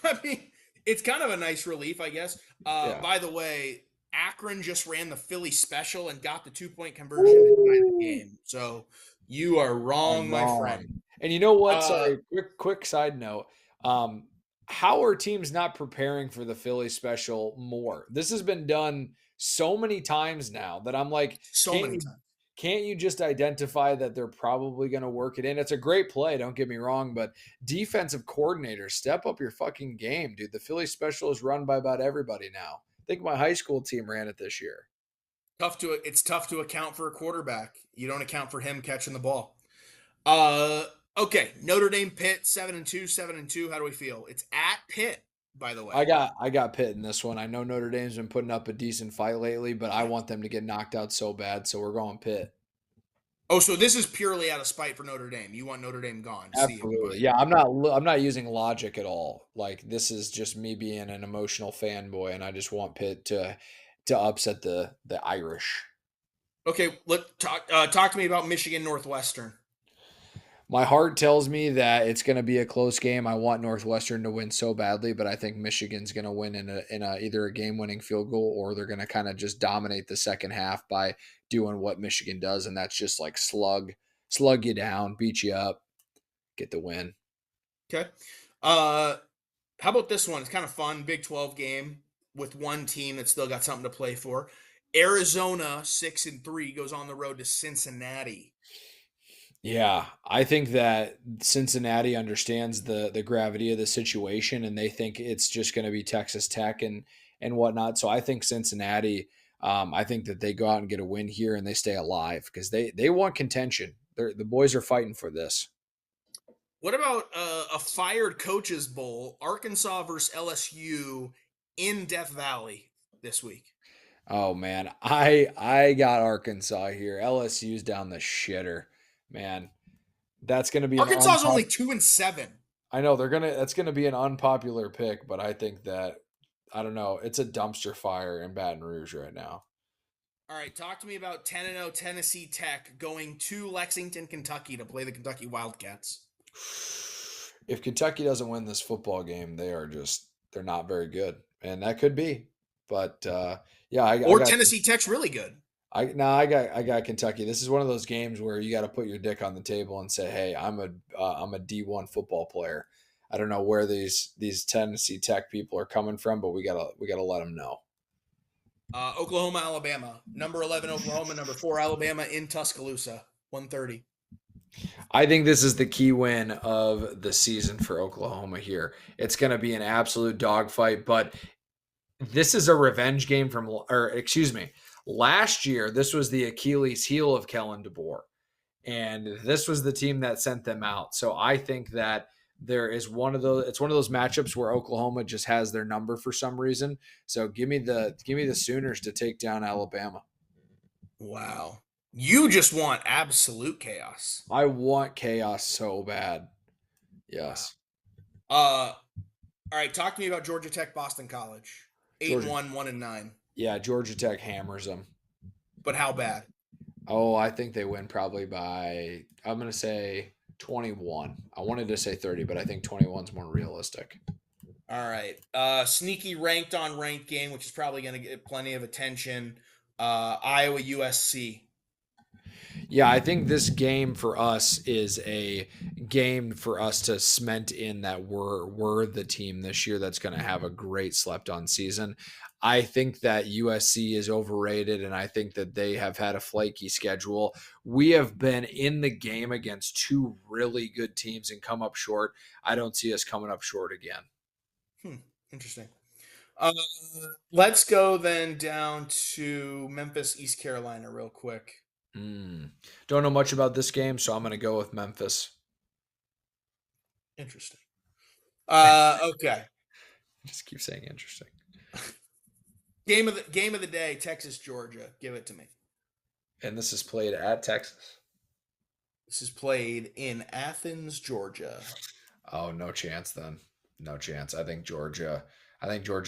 I mean, it's kind of a nice relief, I guess. Yeah. By the way, Akron just ran the Philly special and got the 2 point conversion to tie the Woo! game. So you are I'm wrong, my wrong. friend. And you know what? Uh, Sorry, quick side note. Um, how are teams not preparing for the Philly special more? This has been done so many times now that I'm like, so can't many you times. can't you just identify that they're probably going to work it in? It's a great play, don't get me wrong, but defensive coordinators, step up your fucking game, dude. The Philly special is run by about everybody now. I think my high school team ran it this year. It's tough to account for a quarterback. You don't account for him catching the ball. Uh, okay, Notre Dame Pitt 7-2, 7-2. How do we feel? It's at Pitt, by the way. I got Pitt in this one. I know Notre Dame's been putting up a decent fight lately, but I want them to get knocked out so bad, so we're going Pitt. Oh, so this is purely out of spite for Notre Dame. You want Notre Dame gone. See Absolutely. everybody. Yeah, I'm not using logic at all. Like this is just me being an emotional fanboy and I just want Pitt to upset the Irish. Okay, let talk to me about Michigan Northwestern. My heart tells me that it's going to be a close game. I want Northwestern to win so badly, but I think Michigan's going to win in a either a game-winning field goal or they're going to kind of just dominate the second half by doing what Michigan does, and that's just like slug you down, beat you up, get the win. Okay. Uh, how about this one? It's kind of fun. Big 12 game with one team that's still got something to play for. Arizona 6-3 goes on the road to Cincinnati. Yeah, I think that Cincinnati understands the gravity of the situation, and they think it's just going to be Texas Tech and whatnot. So I think Cincinnati. I think that they go out and get a win here, and they stay alive because they want contention. The boys are fighting for this. What about a fired coaches bowl? Arkansas versus LSU in Death Valley this week. Oh man, I got Arkansas here. LSU's down the shitter, man. That's going to be an Arkansas is only unpopular. 2-7. I know they're gonna. That's going to be an unpopular pick, but I think that I don't know. It's a dumpster fire in Baton Rouge right now. All right, talk to me about 10-0 Tennessee Tech going to Lexington, Kentucky to play the Kentucky Wildcats. If Kentucky doesn't win this football game, they're not very good, and that could be. But yeah, I Or got Tennessee Tech's really good. I got Kentucky. This is one of those games where you got to put your dick on the table and say, "Hey, I'm a D1 football player. I don't know where these Tennessee Tech people are coming from, but we gotta let them know." Oklahoma, Alabama. Number 11, Oklahoma. Number 4, Alabama in Tuscaloosa. 130. I think this is the key win of the season for Oklahoma here. It's going to be an absolute dogfight, but this is a revenge game from, or excuse me, last year, this was the Achilles heel of Kellen DeBoer. And this was the team that sent them out. So I think that there is it's one of those matchups where Oklahoma just has their number for some reason. So give me the Sooners to take down Alabama. Wow. You just want absolute chaos. I want chaos so bad. Wow. Yes. All right. Talk to me about Georgia Tech, Boston College. 8 and Georgia 1, 1 and 9. Yeah, Georgia Tech hammers them. But how bad? Oh, I think they win probably by, I'm going to say 21. I wanted to say 30, but I think 21 is more realistic. All right. Sneaky ranked on ranked game, which is probably going to get plenty of attention. Iowa USC. Yeah, I think this game for us is a game for us to cement in that we're the team this year that's going to have a great slept on season. I think that USC is overrated, and I think that they have had a flaky schedule. We have been in the game against two really good teams and come up short. I don't see us coming up short again. Interesting. Uh, let's go then down to Memphis, East Carolina, real quick. Don't know much about this game, so I'm going to go with Memphis. Interesting. Okay. Just keep saying interesting. Game of the day, Texas, Georgia. Give it to me. And this is played at Texas. This is played in Athens, Georgia. Oh, no chance then. No chance. I think Georgia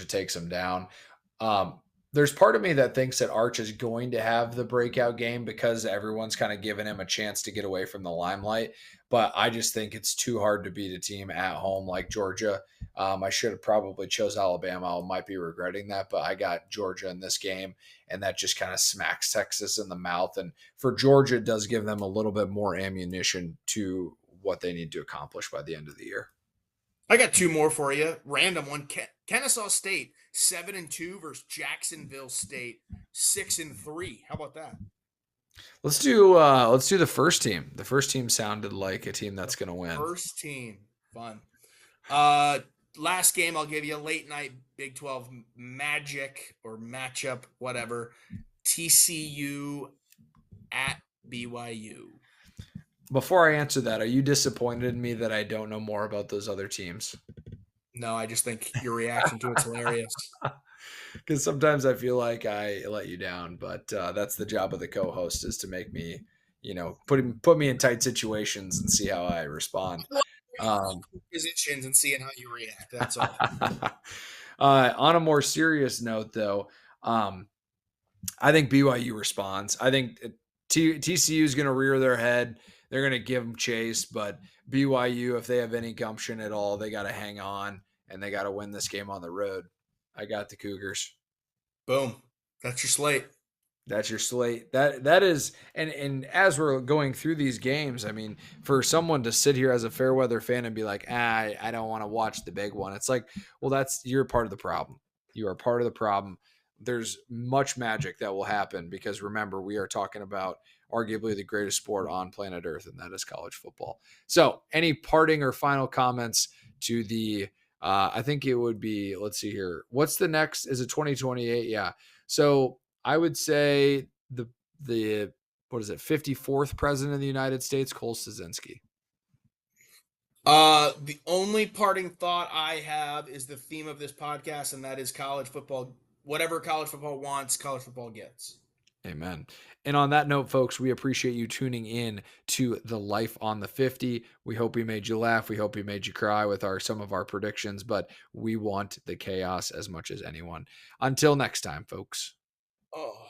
takes them down. There's part of me that thinks that Arch is going to have the breakout game because everyone's kind of giving him a chance to get away from the limelight. But I just think it's too hard to beat a team at home like Georgia. I should have probably chose Alabama. I might be regretting that, but I got Georgia in this game, and that just kind of smacks Texas in the mouth. And for Georgia, it does give them a little bit more ammunition to what they need to accomplish by the end of the year. I got two more for you. Random one. Kennesaw State 7-2 versus Jacksonville State 6-3. How about that? Let's do the first team. The first team sounded like a team that's going to win. First team, fun. Last game, I'll give you a late night Big 12 magic or matchup, whatever. TCU at BYU. Before I answer that, are you disappointed in me that I don't know more about those other teams? No, I just think your reaction to it's hilarious. Because sometimes I feel like I let you down, but that's the job of the co-host is to make me, put me in tight situations and see how I respond. Positions and seeing how you react. That's all. On a more serious note, though, I think BYU responds. I think TCU is going to rear their head. They're going to give them chase, but BYU, if they have any gumption at all, they got to hang on and they got to win this game on the road. I got the Cougars. Boom. That's your slate. That's your slate. That is, and as we're going through these games, I mean, for someone to sit here as a fair weather fan and be like, I don't want to watch the big one. It's like, well, you're part of the problem. You are part of the problem. There's much magic that will happen because remember, we are talking about arguably the greatest sport on planet Earth, and that is college football. So, any parting or final comments to the? I think it would be. Let's see here. What's the next? Is it 2028? Yeah. So I would say the what is it? 54th president of the United States, Cole Szczynski. The only parting thought I have is the theme of this podcast, and that is college football. Whatever college football wants, college football gets. Amen. And on that note, folks, we appreciate you tuning in to the Life on the 50. We hope we made you laugh. We hope we made you cry with some of our predictions, but we want the chaos as much as anyone. Until next time, folks. Oh.